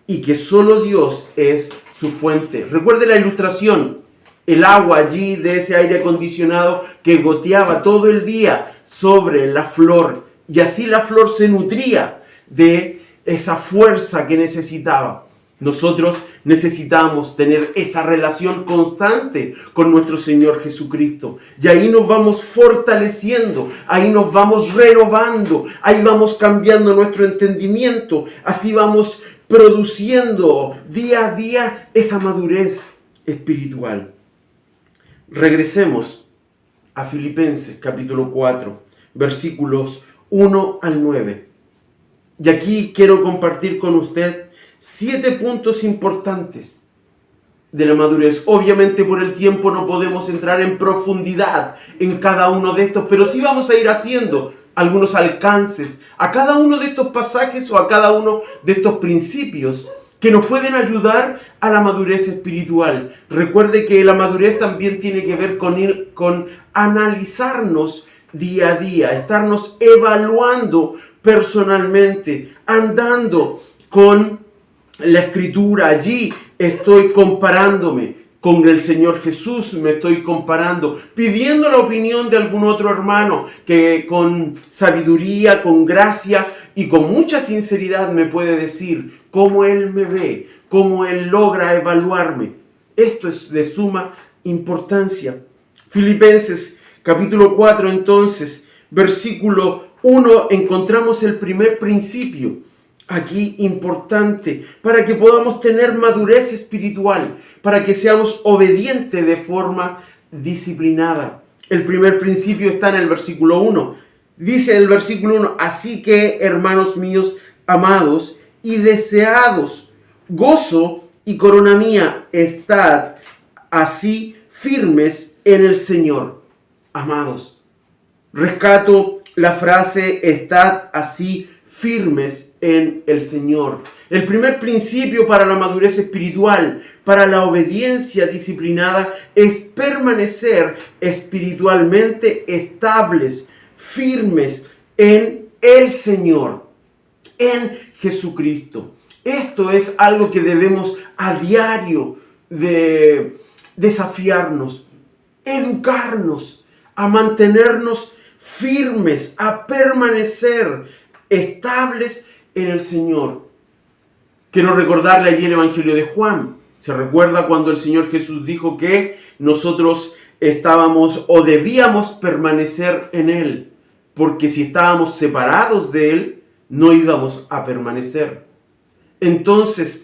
y que solo Dios es su fuente. Recuerde la ilustración. El agua allí de ese aire acondicionado que goteaba todo el día sobre la flor. Y así la flor se nutría de esa fuerza que necesitaba. Nosotros necesitamos tener esa relación constante con nuestro Señor Jesucristo. Y ahí nos vamos fortaleciendo, ahí nos vamos renovando, ahí vamos cambiando nuestro entendimiento. Así vamos produciendo día a día esa madurez espiritual. Regresemos a Filipenses capítulo 4, versículos 1 al 9. Y aquí quiero compartir con usted 7 puntos importantes de la madurez. Obviamente por el tiempo no podemos entrar en profundidad en cada uno de estos, pero sí vamos a ir haciendo algunos alcances a cada uno de estos pasajes o a cada uno de estos principios que nos pueden ayudar a la madurez espiritual. Recuerde que la madurez también tiene que ver con analizarnos día a día, estarnos evaluando personalmente, andando con la Escritura. Allí estoy comparándome con el Señor Jesús, me estoy comparando, pidiendo la opinión de algún otro hermano que con sabiduría, con gracia y con mucha sinceridad me puede decir cómo Él me ve, cómo Él logra evaluarme. Esto es de suma importancia. Filipenses capítulo 4, entonces, versículo 1, encontramos el primer principio aquí importante para que podamos tener madurez espiritual, para que seamos obedientes de forma disciplinada. El primer principio está en el versículo 1. Dice el versículo 1, así que, hermanos míos, amados y deseados, gozo y corona mía, estad así firmes en el Señor. Amados, rescato la frase, estad así firmes en el Señor. El primer principio para la madurez espiritual, para la obediencia disciplinada, es permanecer espiritualmente estables, firmes en el Señor, en Jesucristo. Esto es algo que debemos a diario desafiarnos, educarnos, a mantenernos firmes, a permanecer estables en el Señor. Quiero recordarle allí el Evangelio de Juan. Se recuerda cuando el Señor Jesús dijo que nosotros estábamos o debíamos permanecer en Él, porque si estábamos separados de Él, no íbamos a permanecer. Entonces,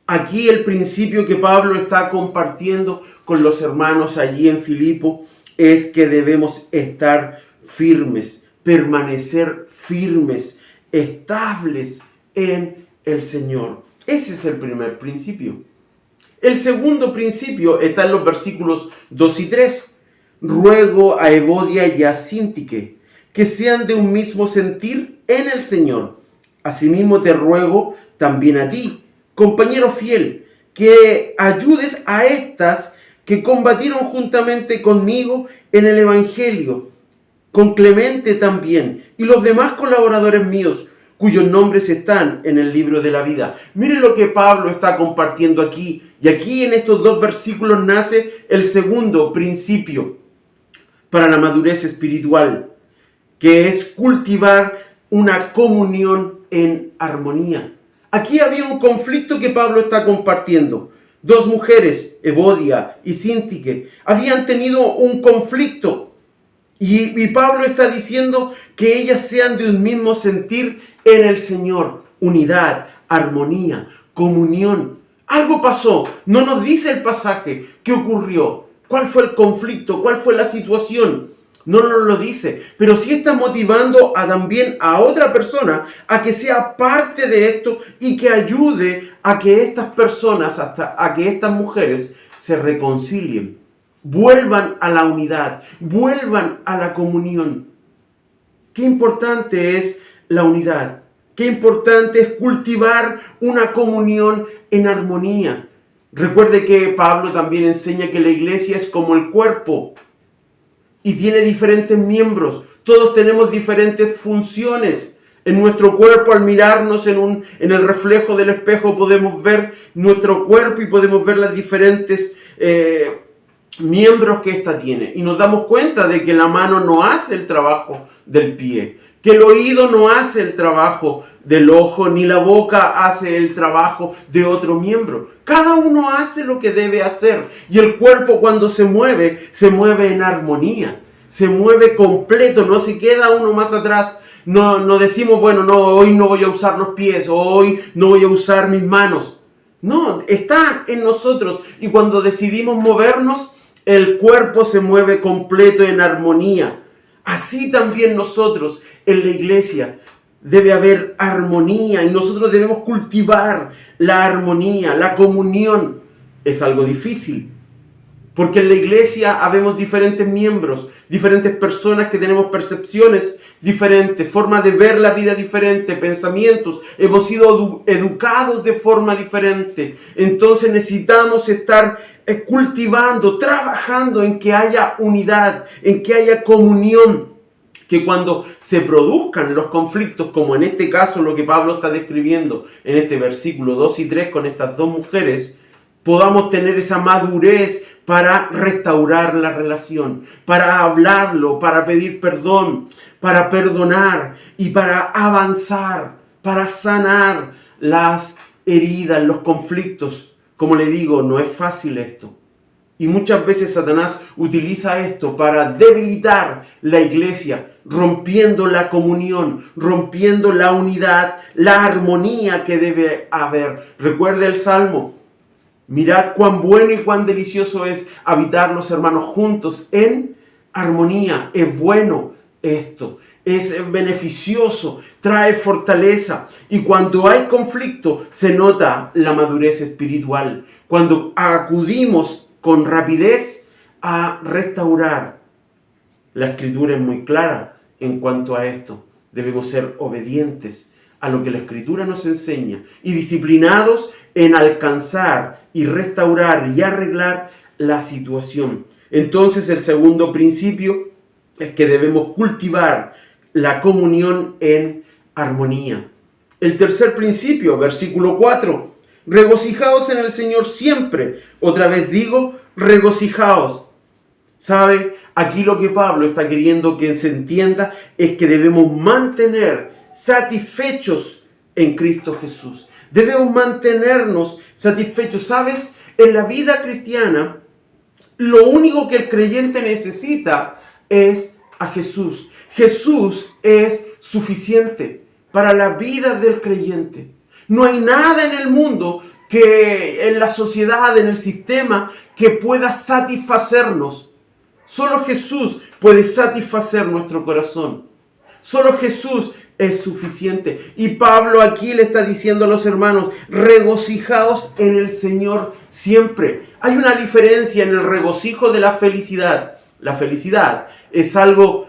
aquí el principio que Pablo está compartiendo con los hermanos allí en Filipo es que debemos estar firmes, permanecer firmes, estables en el Señor. Ese es el primer principio. El segundo principio está en los versículos 2 y 3. Ruego a Evodia y a Síntique que sean de un mismo sentir en el Señor. Asimismo te ruego también a ti, compañero fiel, que ayudes a estas que combatieron juntamente conmigo en el Evangelio, con Clemente también, y los demás colaboradores míos, cuyos nombres están en el libro de la vida. Miren lo que Pablo está compartiendo aquí. Y aquí en estos dos versículos nace el segundo principio para la madurez espiritual, que es cultivar una comunión en armonía. Aquí había un conflicto que Pablo está compartiendo. Dos mujeres, Evodia y Síntique, habían tenido un conflicto. Y Pablo está diciendo que ellas sean de un mismo sentir en el Señor. Unidad, armonía, comunión. Algo pasó. No nos dice el pasaje. ¿Qué ocurrió? ¿Cuál fue el conflicto? ¿Cuál fue la situación? No nos lo dice. Pero sí está motivando también a otra persona a que sea parte de esto y que ayude a que estas personas, a que estas mujeres se reconcilien. Vuelvan a la unidad, vuelvan a la comunión. Qué importante es la unidad, qué importante es cultivar una comunión en armonía. Recuerde que Pablo también enseña que la iglesia es como el cuerpo y tiene diferentes miembros. Todos tenemos diferentes funciones. En nuestro cuerpo, al mirarnos en el reflejo del espejo, podemos ver nuestro cuerpo y podemos ver las diferentes miembros que ésta tiene, y nos damos cuenta de que la mano no hace el trabajo del pie, que el oído no hace el trabajo del ojo, ni la boca hace el trabajo de otro miembro. Cada uno hace lo que debe hacer, y el cuerpo cuando se mueve en armonía, se mueve completo, no se queda uno más atrás. No decimos, bueno, no, hoy no voy a usar los pies, hoy no voy a usar mis manos. No, está en nosotros, y cuando decidimos movernos, el cuerpo se mueve completo en armonía. Así también nosotros en la iglesia debe haber armonía y nosotros debemos cultivar la armonía, la comunión. Es algo difícil Porque en la iglesia habemos diferentes miembros, diferentes personas que tenemos percepciones diferentes, formas de ver la vida diferente, pensamientos. Hemos sido educados de forma diferente. Entonces necesitamos estar cultivando, trabajando en que haya unidad, en que haya comunión. Que cuando se produzcan los conflictos, como en este caso lo que Pablo está describiendo en este versículo 2 y 3 con estas dos mujeres, podamos tener esa madurez para restaurar la relación, para hablarlo, para pedir perdón, para perdonar y para avanzar, para sanar las heridas, los conflictos. Como le digo, no es fácil esto. Y muchas veces Satanás utiliza esto para debilitar la iglesia, rompiendo la comunión, rompiendo la unidad, la armonía que debe haber. Recuerde el Salmo. Mirad cuán bueno y cuán delicioso es habitar los hermanos juntos en armonía. Es bueno esto, es beneficioso, trae fortaleza. Y cuando hay conflicto se nota la madurez espiritual. Cuando acudimos con rapidez a restaurar. La Escritura es muy clara en cuanto a esto. Debemos ser obedientes a lo que la Escritura nos enseña y disciplinados en alcanzar y restaurar y arreglar la situación. Entonces el segundo principio es que debemos cultivar la comunión en armonía. El tercer principio, versículo 4, regocijaos en el Señor siempre. Otra vez digo, regocijaos. ¿Sabe? Aquí lo que Pablo está queriendo que se entienda es que debemos mantener satisfechos en Cristo Jesús. Debemos mantenernos satisfechos. ¿Sabes? En la vida cristiana, lo único que el creyente necesita es a Jesús. Jesús es suficiente para la vida del creyente. No hay nada en el mundo, que en la sociedad, en el sistema, que pueda satisfacernos. Solo Jesús puede satisfacer nuestro corazón. Solo Jesús es suficiente. Y Pablo aquí le está diciendo a los hermanos, regocijaos en el Señor siempre. Hay una diferencia en el regocijo de la felicidad. La felicidad es algo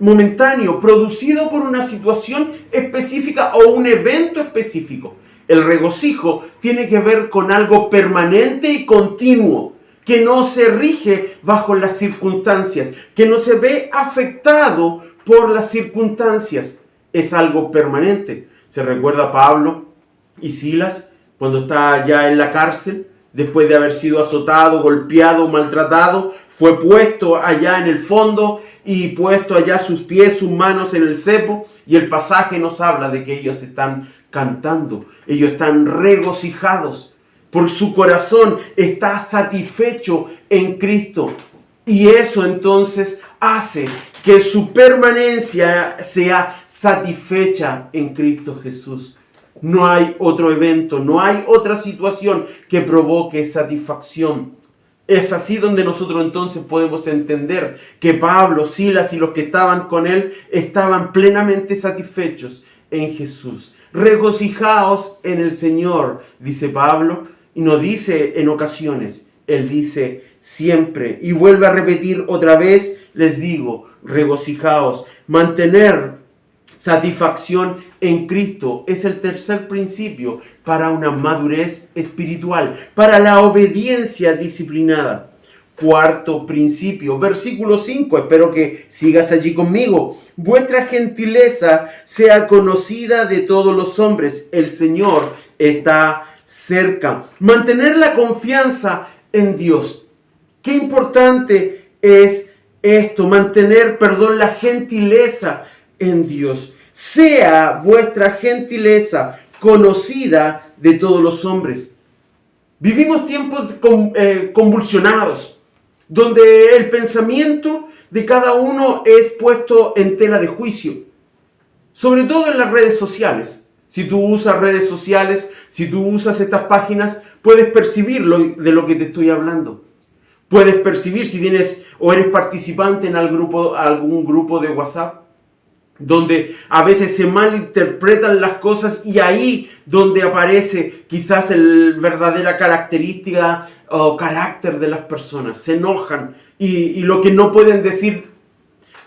momentáneo, producido por una situación específica o un evento específico. El regocijo tiene que ver con algo permanente y continuo, que no se rige bajo las circunstancias, que no se ve afectado por las circunstancias. Es algo permanente. Se recuerda a Pablo y Silas cuando está ya en la cárcel, después de haber sido azotado, golpeado, maltratado, fue puesto allá en el fondo y puesto allá sus pies, sus manos en el cepo, y el pasaje nos habla de que ellos están cantando, ellos están regocijados, por su corazón está satisfecho en Cristo, y eso entonces hace que su permanencia sea satisfecha en Cristo Jesús. No hay otro evento, no hay otra situación que provoque satisfacción. Es así donde nosotros entonces podemos entender que Pablo, Silas y los que estaban con él estaban plenamente satisfechos en Jesús. Regocijaos en el Señor, dice Pablo, y no dice en ocasiones, él dice siempre. Y vuelve a repetir otra vez, les digo, regocijaos. Mantener satisfacción en Cristo es el tercer principio para una madurez espiritual, para la obediencia disciplinada. Cuarto principio, versículo 5, espero que sigas allí conmigo. Vuestra gentileza sea conocida de todos los hombres, el Señor está cerca. Mantener la confianza en Dios. Qué importante es esto, mantener, la gentileza en Dios. Sea vuestra gentileza conocida de todos los hombres. Vivimos tiempos convulsionados, donde el pensamiento de cada uno es puesto en tela de juicio. Sobre todo en las redes sociales. Si tú usas redes sociales, si tú usas estas páginas, puedes percibir de lo que te estoy hablando. Puedes percibir si tienes o eres participante en algún grupo de WhatsApp. donde a veces se malinterpretan las cosas y ahí donde aparece quizás la verdadera característica o carácter de las personas. Se enojan y lo que no pueden decir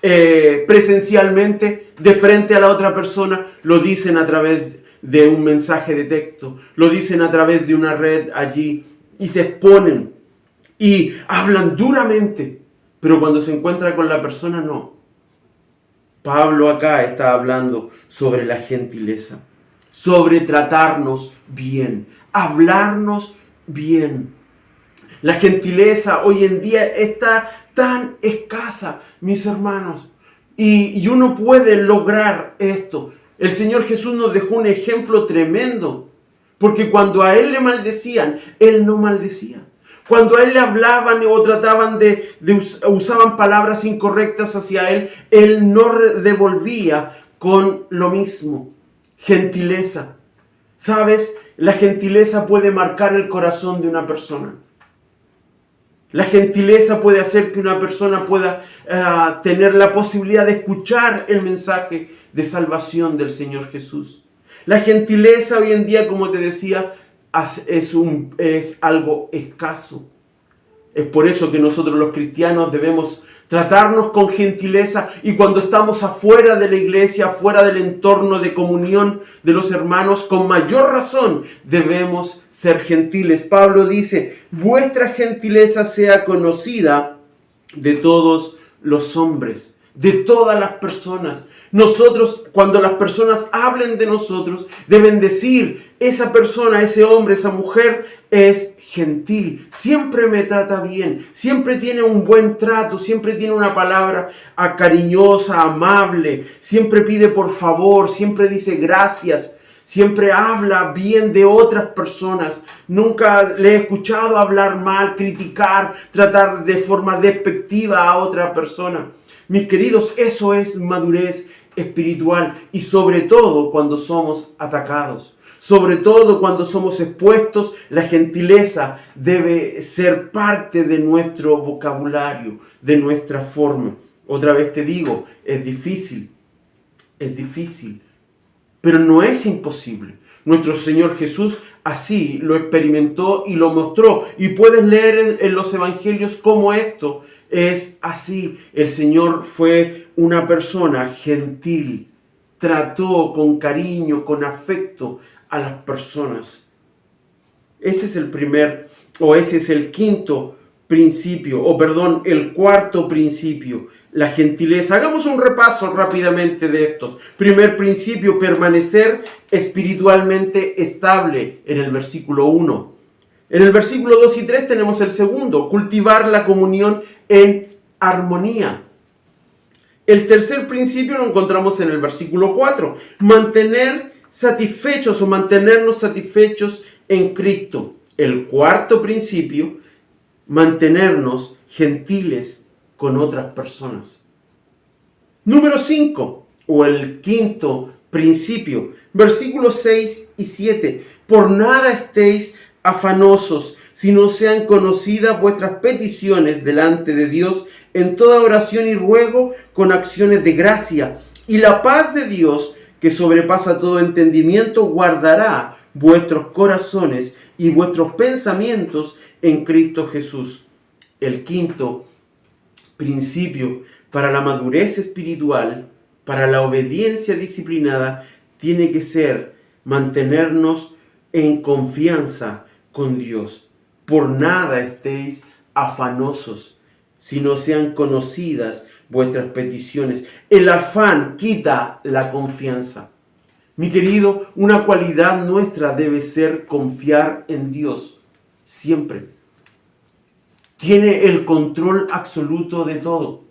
presencialmente de frente a la otra persona, lo dicen a través de un mensaje de texto, lo dicen a través de una red allí y se exponen y hablan duramente, pero cuando se encuentra con la persona no. Pablo acá está hablando sobre la gentileza, sobre tratarnos bien, hablarnos bien. La gentileza hoy en día está tan escasa, mis hermanos, y uno puede lograr esto. El Señor Jesús nos dejó un ejemplo tremendo, porque cuando a Él le maldecían, Él no maldecía. Cuando a Él le hablaban o trataban usaban palabras incorrectas hacia Él, Él no devolvía con lo mismo. Gentileza. ¿Sabes? La gentileza puede marcar el corazón de una persona. La gentileza puede hacer que una persona pueda tener la posibilidad de escuchar el mensaje de salvación del Señor Jesús. La gentileza hoy en día, como te decía, es algo escaso. Es por eso que nosotros los cristianos debemos tratarnos con gentileza, y cuando estamos afuera de la iglesia, afuera del entorno de comunión de los hermanos, con mayor razón debemos ser gentiles. Pablo dice: vuestra gentileza sea conocida de todos los hombres, de todas las personas. Nosotros, cuando las personas hablen de nosotros, deben decir: esa persona, ese hombre, esa mujer es gentil, siempre me trata bien, siempre tiene un buen trato, siempre tiene una palabra cariñosa, amable, siempre pide por favor, siempre dice gracias, siempre habla bien de otras personas. Nunca le he escuchado hablar mal, criticar, tratar de forma despectiva a otra persona. Mis queridos, eso es madurez espiritual, y sobre todo cuando somos atacados. Sobre todo cuando somos expuestos, la gentileza debe ser parte de nuestro vocabulario, de nuestra forma. Otra vez te digo, es difícil, pero no es imposible. Nuestro Señor Jesús así lo experimentó y lo mostró. Y puedes leer en los evangelios cómo esto es así. El Señor fue una persona gentil, trató con cariño, con afecto a las personas. Ese es el quinto principio, el cuarto principio, la gentileza. Hagamos un repaso rápidamente de estos. Primer principio: permanecer espiritualmente estable, en el versículo 1. En el versículo 2 y 3 tenemos el segundo: cultivar la comunión en armonía. El tercer principio lo encontramos en el versículo 4: mantenernos satisfechos en Cristo. El cuarto principio: mantenernos gentiles con otras personas. Número 5, o el quinto principio, versículos 6 y 7. Por nada estéis afanosos, sino sean conocidas vuestras peticiones delante de Dios en toda oración y ruego con acciones de gracia. Y la paz de Dios, que sobrepasa todo entendimiento, guardará vuestros corazones y vuestros pensamientos en Cristo Jesús. El quinto principio para la madurez espiritual, para la obediencia disciplinada, tiene que ser mantenernos en confianza con Dios. Por nada estéis afanosos, sino sean conocidas vuestras peticiones. El afán quita la confianza. Mi querido, una cualidad nuestra debe ser confiar en Dios siempre. Tiene el control absoluto de todo.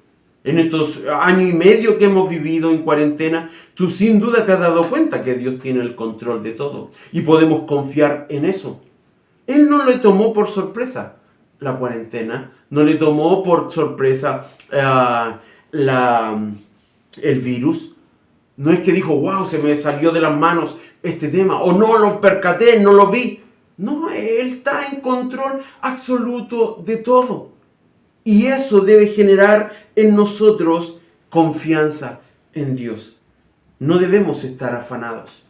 En estos año y medio que hemos vivido en cuarentena, tú sin duda te has dado cuenta que Dios tiene el control de todo y podemos confiar en eso. Él no le tomó por sorpresa la cuarentena, no le tomó por sorpresa el virus. No es que dijo: wow, se me salió de las manos este tema, o no lo percaté, no lo vi. No, Él está en control absoluto de todo. Y eso debe generar en nosotros confianza en Dios. no debemos estar afanados.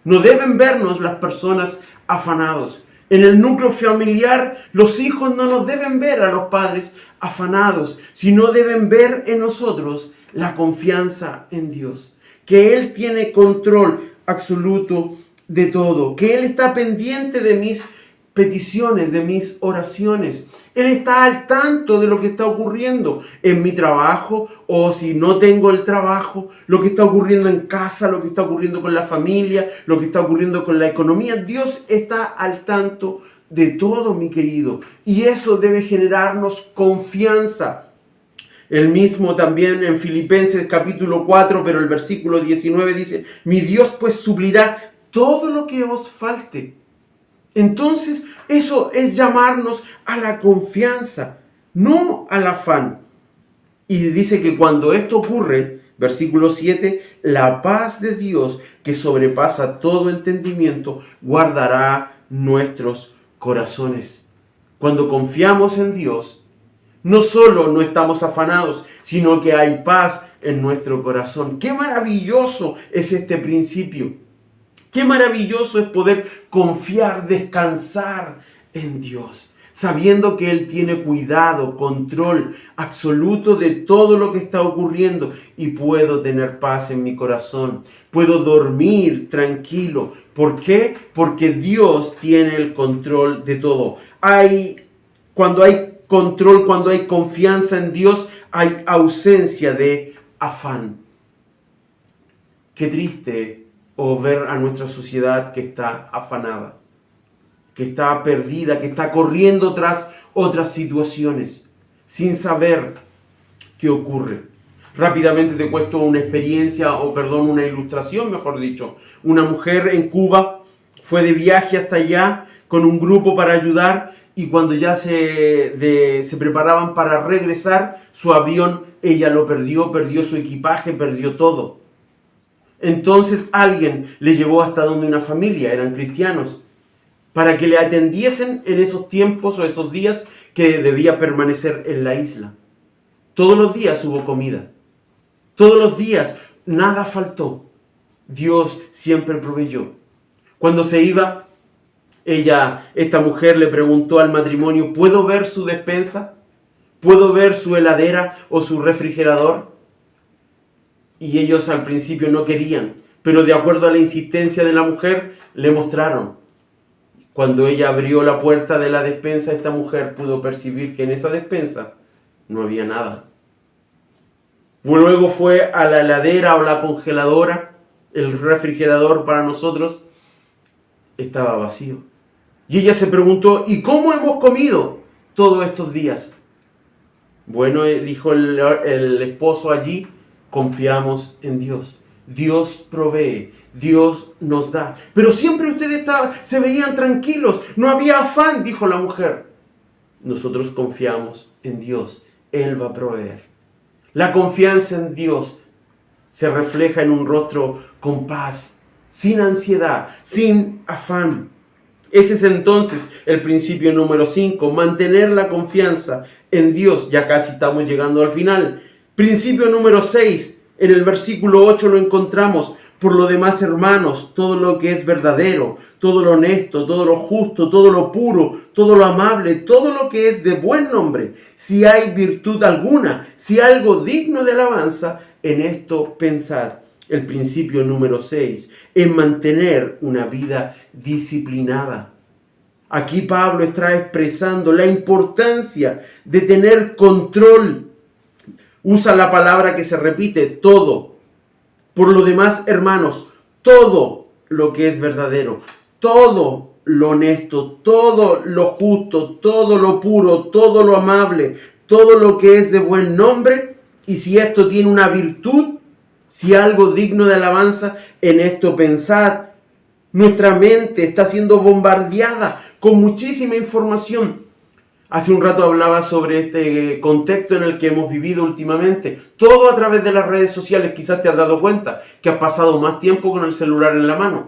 No deben vernos las personas afanados. En el núcleo familiar, los hijos no nos deben ver a los padres afanados, sino deben ver en nosotros la confianza en Dios. Que Él tiene control absoluto de todo. Que Él está pendiente de mis peticiones, de mis oraciones. Él está al tanto de lo que está ocurriendo en mi trabajo, o si no tengo el trabajo, lo que está ocurriendo en casa, lo que está ocurriendo con la familia, lo que está ocurriendo con la economía. Dios está al tanto de todo, mi querido. Y eso debe generarnos confianza. El mismo también en Filipenses capítulo 4, pero el versículo 19 dice: mi Dios pues suplirá todo lo que os falte. Entonces, eso es llamarnos a la confianza, no al afán. Y dice que cuando esto ocurre, versículo 7, la paz de Dios, que sobrepasa todo entendimiento, guardará nuestros corazones. Cuando confiamos en Dios, no solo no estamos afanados, sino que hay paz en nuestro corazón. ¡Qué maravilloso es este principio! Qué maravilloso es poder confiar, descansar en Dios, sabiendo que Él tiene cuidado, control absoluto de todo lo que está ocurriendo, y puedo tener paz en mi corazón. Puedo dormir tranquilo. ¿Por qué? Porque Dios tiene el control de todo. Cuando hay control, cuando hay confianza en Dios, hay ausencia de afán. Qué triste o ver a nuestra sociedad que está afanada, que está perdida, que está corriendo tras otras situaciones, sin saber qué ocurre. Rápidamente te cuento una una ilustración, mejor dicho. Una mujer en Cuba fue de viaje hasta allá con un grupo para ayudar, y cuando ya se preparaban para regresar, su avión, ella lo perdió su equipaje, perdió todo. Entonces alguien le llevó hasta donde una familia, eran cristianos, para que le atendiesen en esos tiempos o esos días que debía permanecer en la isla. Todos los días hubo comida. Todos los días nada faltó. Dios siempre proveyó. Cuando se iba, esta mujer le preguntó al matrimonio: ¿puedo ver su despensa? ¿Puedo ver su heladera o su refrigerador? Y ellos al principio no querían, pero de acuerdo a la insistencia de la mujer, le mostraron. Cuando ella abrió la puerta de la despensa, esta mujer pudo percibir que en esa despensa no había nada. Luego fue a la heladera o la congeladora, el refrigerador para nosotros estaba vacío. Y ella se preguntó: ¿y cómo hemos comido todos estos días? Bueno, dijo el esposo allí: confiamos en Dios. Dios provee, Dios nos da. Pero siempre ustedes se veían tranquilos, no había afán, dijo la mujer. Nosotros confiamos en Dios, Él va a proveer. La confianza en Dios se refleja en un rostro con paz, sin ansiedad, sin afán. Ese es entonces el principio número 5, mantener la confianza en Dios. Ya casi estamos llegando al final. Principio número 6, en el versículo 8 lo encontramos: por lo demás, hermanos, todo lo que es verdadero, todo lo honesto, todo lo justo, todo lo puro, todo lo amable, todo lo que es de buen nombre, si hay virtud alguna, si algo digno de alabanza, en esto pensad. El principio número 6, en mantener una vida disciplinada. Aquí Pablo está expresando la importancia de tener control. Usa la palabra que se repite: todo. Por lo demás, hermanos, todo lo que es verdadero, todo lo honesto, todo lo justo, todo lo puro, todo lo amable, todo lo que es de buen nombre, y si esto tiene una virtud, si algo digno de alabanza, en esto pensad. Nuestra mente está siendo bombardeada con muchísima información. Hace un rato hablaba sobre este contexto en el que hemos vivido últimamente. Todo a través de las redes sociales. Quizás te has dado cuenta que has pasado más tiempo con el celular en la mano,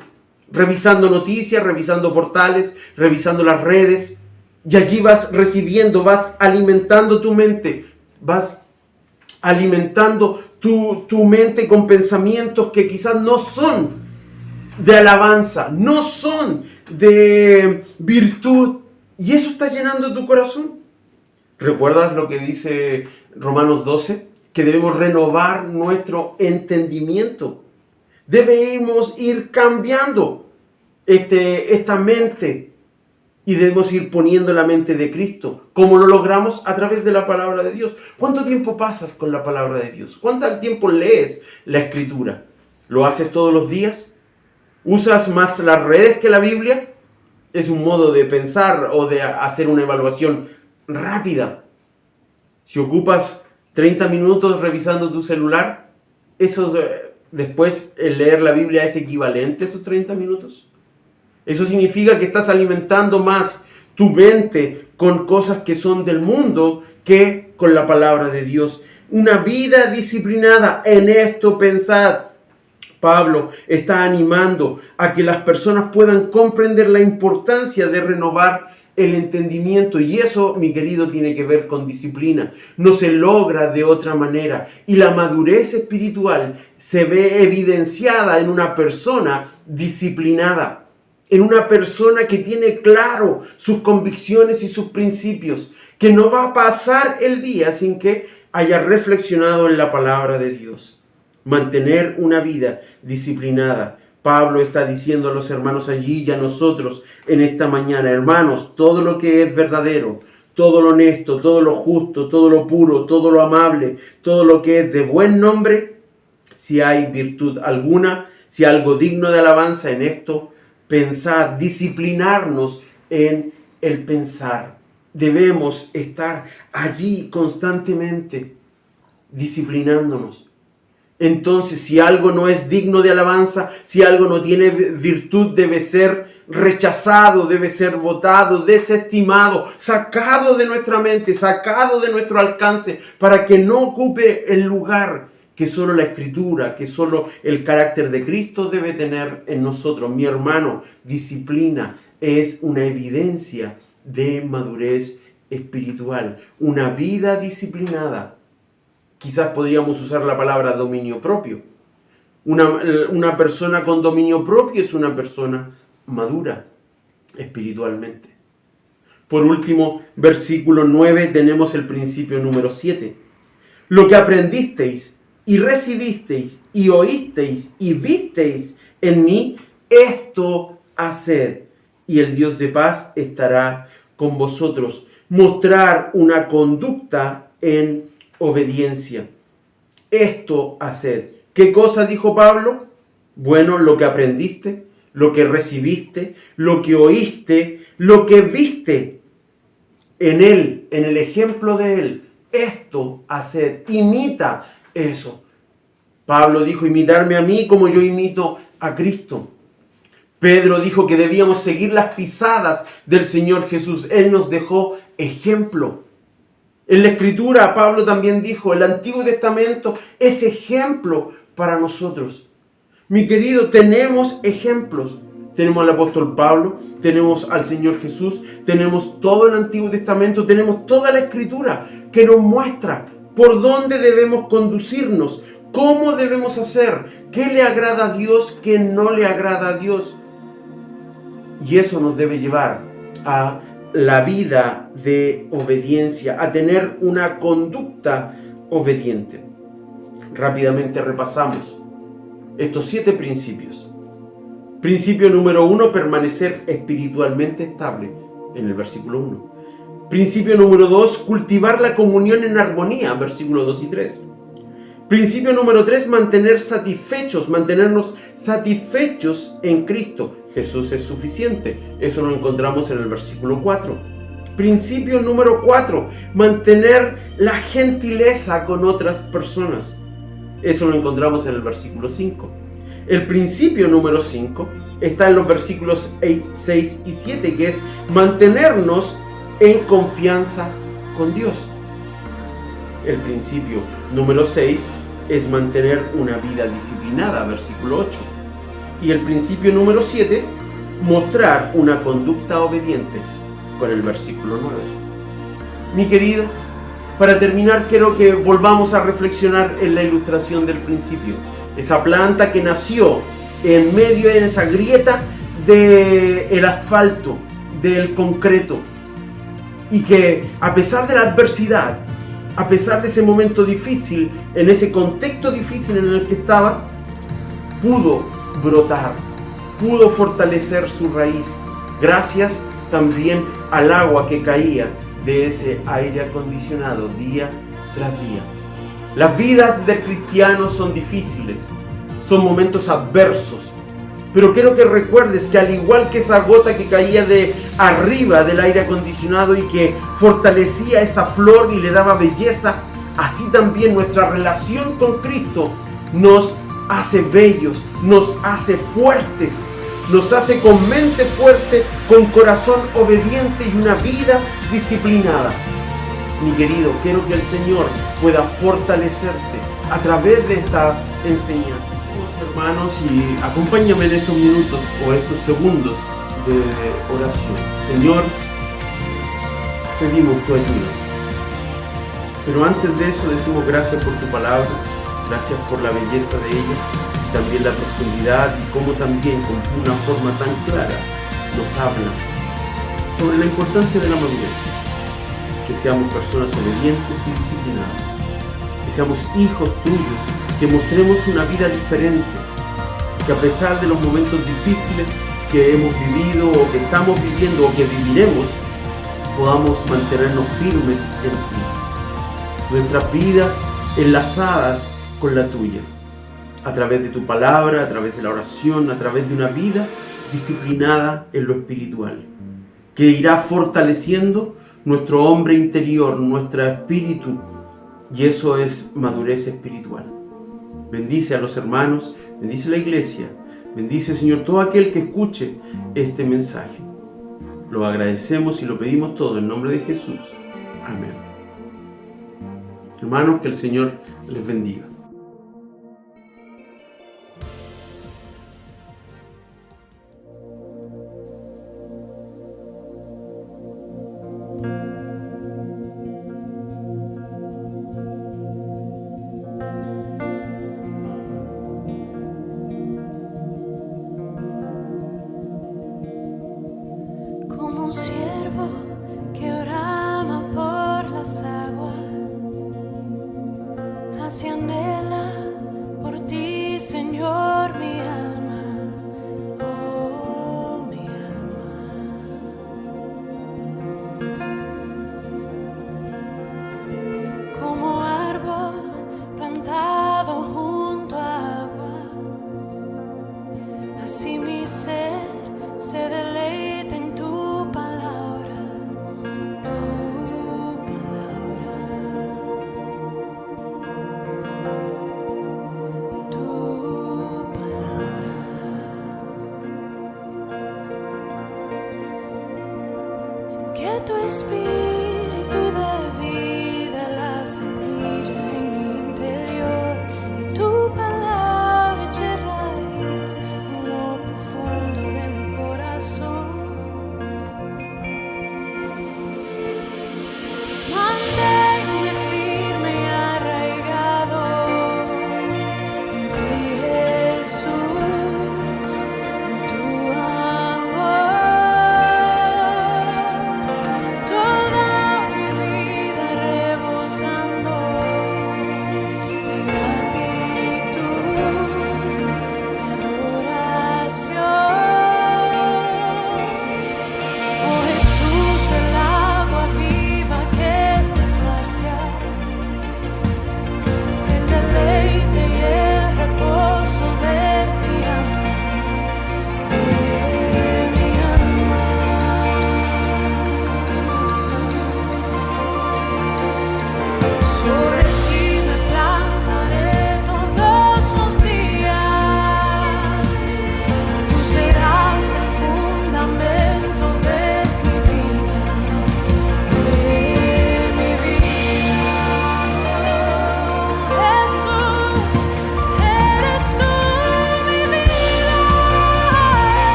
revisando noticias, revisando portales, revisando las redes. Y allí vas recibiendo, vas alimentando tu mente, vas alimentando tu mente con pensamientos que quizás no son de alabanza, no son de virtud, y eso está llenando tu corazón. ¿Recuerdas lo que dice Romanos 12? Que debemos renovar nuestro entendimiento. Debemos ir cambiando esta mente y debemos ir poniendo la mente de Cristo. ¿Cómo lo logramos? A través de la palabra de Dios. ¿Cuánto tiempo pasas con la palabra de Dios? ¿Cuánto tiempo lees la Escritura? ¿Lo haces todos los días? ¿Usas más las redes que la Biblia? Es un modo de pensar o de hacer una evaluación rápida. Si ocupas 30 minutos revisando tu celular, eso después el leer la Biblia es equivalente a esos 30 minutos. Eso significa que estás alimentando más tu mente con cosas que son del mundo que con la palabra de Dios. Una vida disciplinada, en esto pensad. Pablo está animando a que las personas puedan comprender la importancia de renovar el entendimiento, y eso, mi querido, tiene que ver con disciplina. No se logra de otra manera, y la madurez espiritual se ve evidenciada en una persona disciplinada, en una persona que tiene claro sus convicciones y sus principios, que no va a pasar el día sin que haya reflexionado en la palabra de Dios. Mantener una vida disciplinada. Pablo está diciendo a los hermanos allí y a nosotros en esta mañana: hermanos, todo lo que es verdadero, todo lo honesto, todo lo justo, todo lo puro, todo lo amable, todo lo que es de buen nombre, si hay virtud alguna, si algo digno de alabanza, en esto pensad, disciplinarnos en el pensar. Debemos estar allí constantemente disciplinándonos. Entonces, si algo no es digno de alabanza, si algo no tiene virtud, debe ser rechazado, debe ser botado, desestimado, sacado de nuestra mente, sacado de nuestro alcance, para que no ocupe el lugar que solo la Escritura, que solo el carácter de Cristo debe tener en nosotros. Mi hermano, disciplina es una evidencia de madurez espiritual, una vida disciplinada. Quizás podríamos usar la palabra dominio propio. Una persona con dominio propio es una persona madura espiritualmente. Por último, versículo 9, tenemos el principio número 7. Lo que aprendisteis y recibisteis y oísteis y visteis en mí, esto haced, y el Dios de paz estará con vosotros. Mostrar una conducta en obediencia. Esto haced. ¿Qué cosa dijo Pablo? Bueno, lo que aprendiste, lo que recibiste, lo que oíste, lo que viste en él, en el ejemplo de él. Esto haced. Imita eso. Pablo dijo: imitarme a mí como yo imito a Cristo. Pedro dijo que debíamos seguir las pisadas del Señor Jesús. Él nos dejó ejemplo. En la Escritura, Pablo también dijo: el Antiguo Testamento es ejemplo para nosotros. Mi querido, tenemos ejemplos. Tenemos al apóstol Pablo, tenemos al Señor Jesús, tenemos todo el Antiguo Testamento, tenemos toda la Escritura que nos muestra por dónde debemos conducirnos, cómo debemos hacer, qué le agrada a Dios, qué no le agrada a Dios. Y eso nos debe llevar a la vida de obediencia, a tener una conducta obediente. Rápidamente repasamos estos 7 principios. Principio número 1, permanecer espiritualmente estable, en el versículo 1. Principio número 2, cultivar la comunión en armonía, versículos 2 y 3. Principio número 3, mantenernos satisfechos en Cristo. Jesús es suficiente. Eso lo encontramos en el versículo 4. Principio número 4, mantener la gentileza con otras personas. Eso lo encontramos en el versículo 5. El principio número 5 está en los versículos 6 y 7, que es mantenernos en confianza con Dios. El principio número 6 es mantener una vida disciplinada, versículo 8. Y el principio número 7, mostrar una conducta obediente, con el versículo 9. Mi querido, Para terminar, quiero que volvamos a reflexionar en la ilustración del principio. Esa planta que nació en medio de esa grieta del asfalto, del concreto, y que a pesar de la adversidad, a pesar de ese momento difícil, en ese contexto difícil en el que estaba, pudo brotar, pudo fortalecer su raíz, gracias también al agua que caía de ese aire acondicionado día tras día. Las vidas del cristiano son difíciles, son momentos adversos, pero quiero que recuerdes que al igual que esa gota que caía de arriba del aire acondicionado y que fortalecía esa flor y le daba belleza, así también nuestra relación con Cristo nos hace bellos, nos hace fuertes, nos hace con mente fuerte, con corazón obediente y una vida disciplinada. Mi querido, quiero que el Señor pueda fortalecerte a través de esta enseñanza. Hermanos, y acompáñame en estos minutos o estos segundos de oración. Señor, pedimos tu ayuda. Pero antes de eso decimos gracias por tu palabra, gracias por la belleza de ella, y también la profundidad y cómo también con una forma tan clara nos habla sobre la importancia de la madurez. Que seamos personas obedientes y disciplinadas, que seamos hijos tuyos, que mostremos una vida diferente, que a pesar de los momentos difíciles que hemos vivido o que estamos viviendo o que viviremos, podamos mantenernos firmes en ti. Nuestras vidas enlazadas con la tuya, a través de tu palabra, a través de la oración, a través de una vida disciplinada en lo espiritual, que irá fortaleciendo nuestro hombre interior, nuestro espíritu, y eso es madurez espiritual. Bendice a los hermanos, bendice la iglesia, bendice, Señor, todo aquel que escuche este mensaje. Lo agradecemos y lo pedimos todo en nombre de Jesús. Amén. Hermanos, que el Señor les bendiga. Siervo que brama por las aguas, así anhela por ti, Señor, mi alma, oh mi alma. Como árbol plantado junto a aguas, así mi ser se deleita en tu palabra, tu palabra, tu palabra. En que tu espíritu de vida, la semilla en mi interior, y tu palabra eche raíz en lo profundo de mi corazón. Manténme firme y arraigado en ti, Jesús, en tu amor. Toda mi vida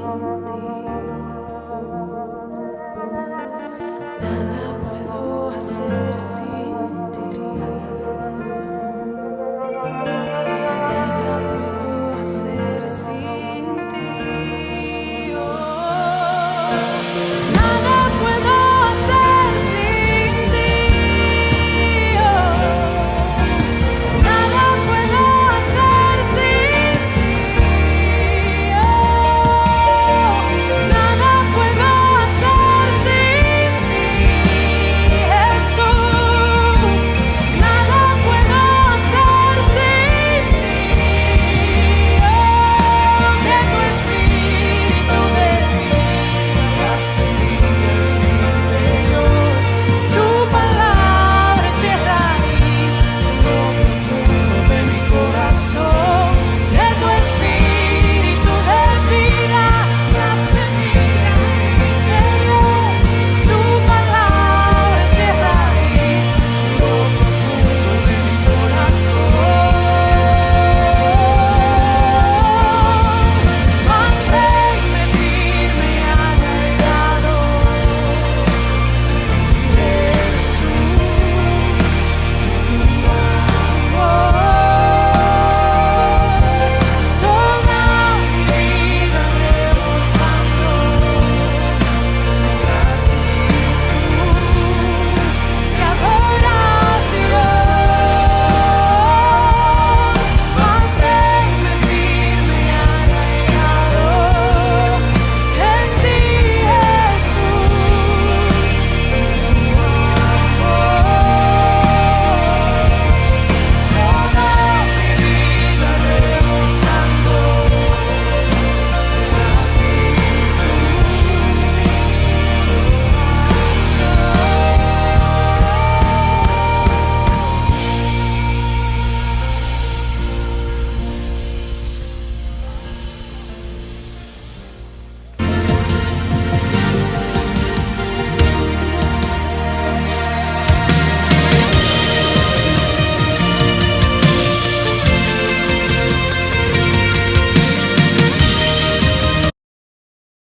sin ti.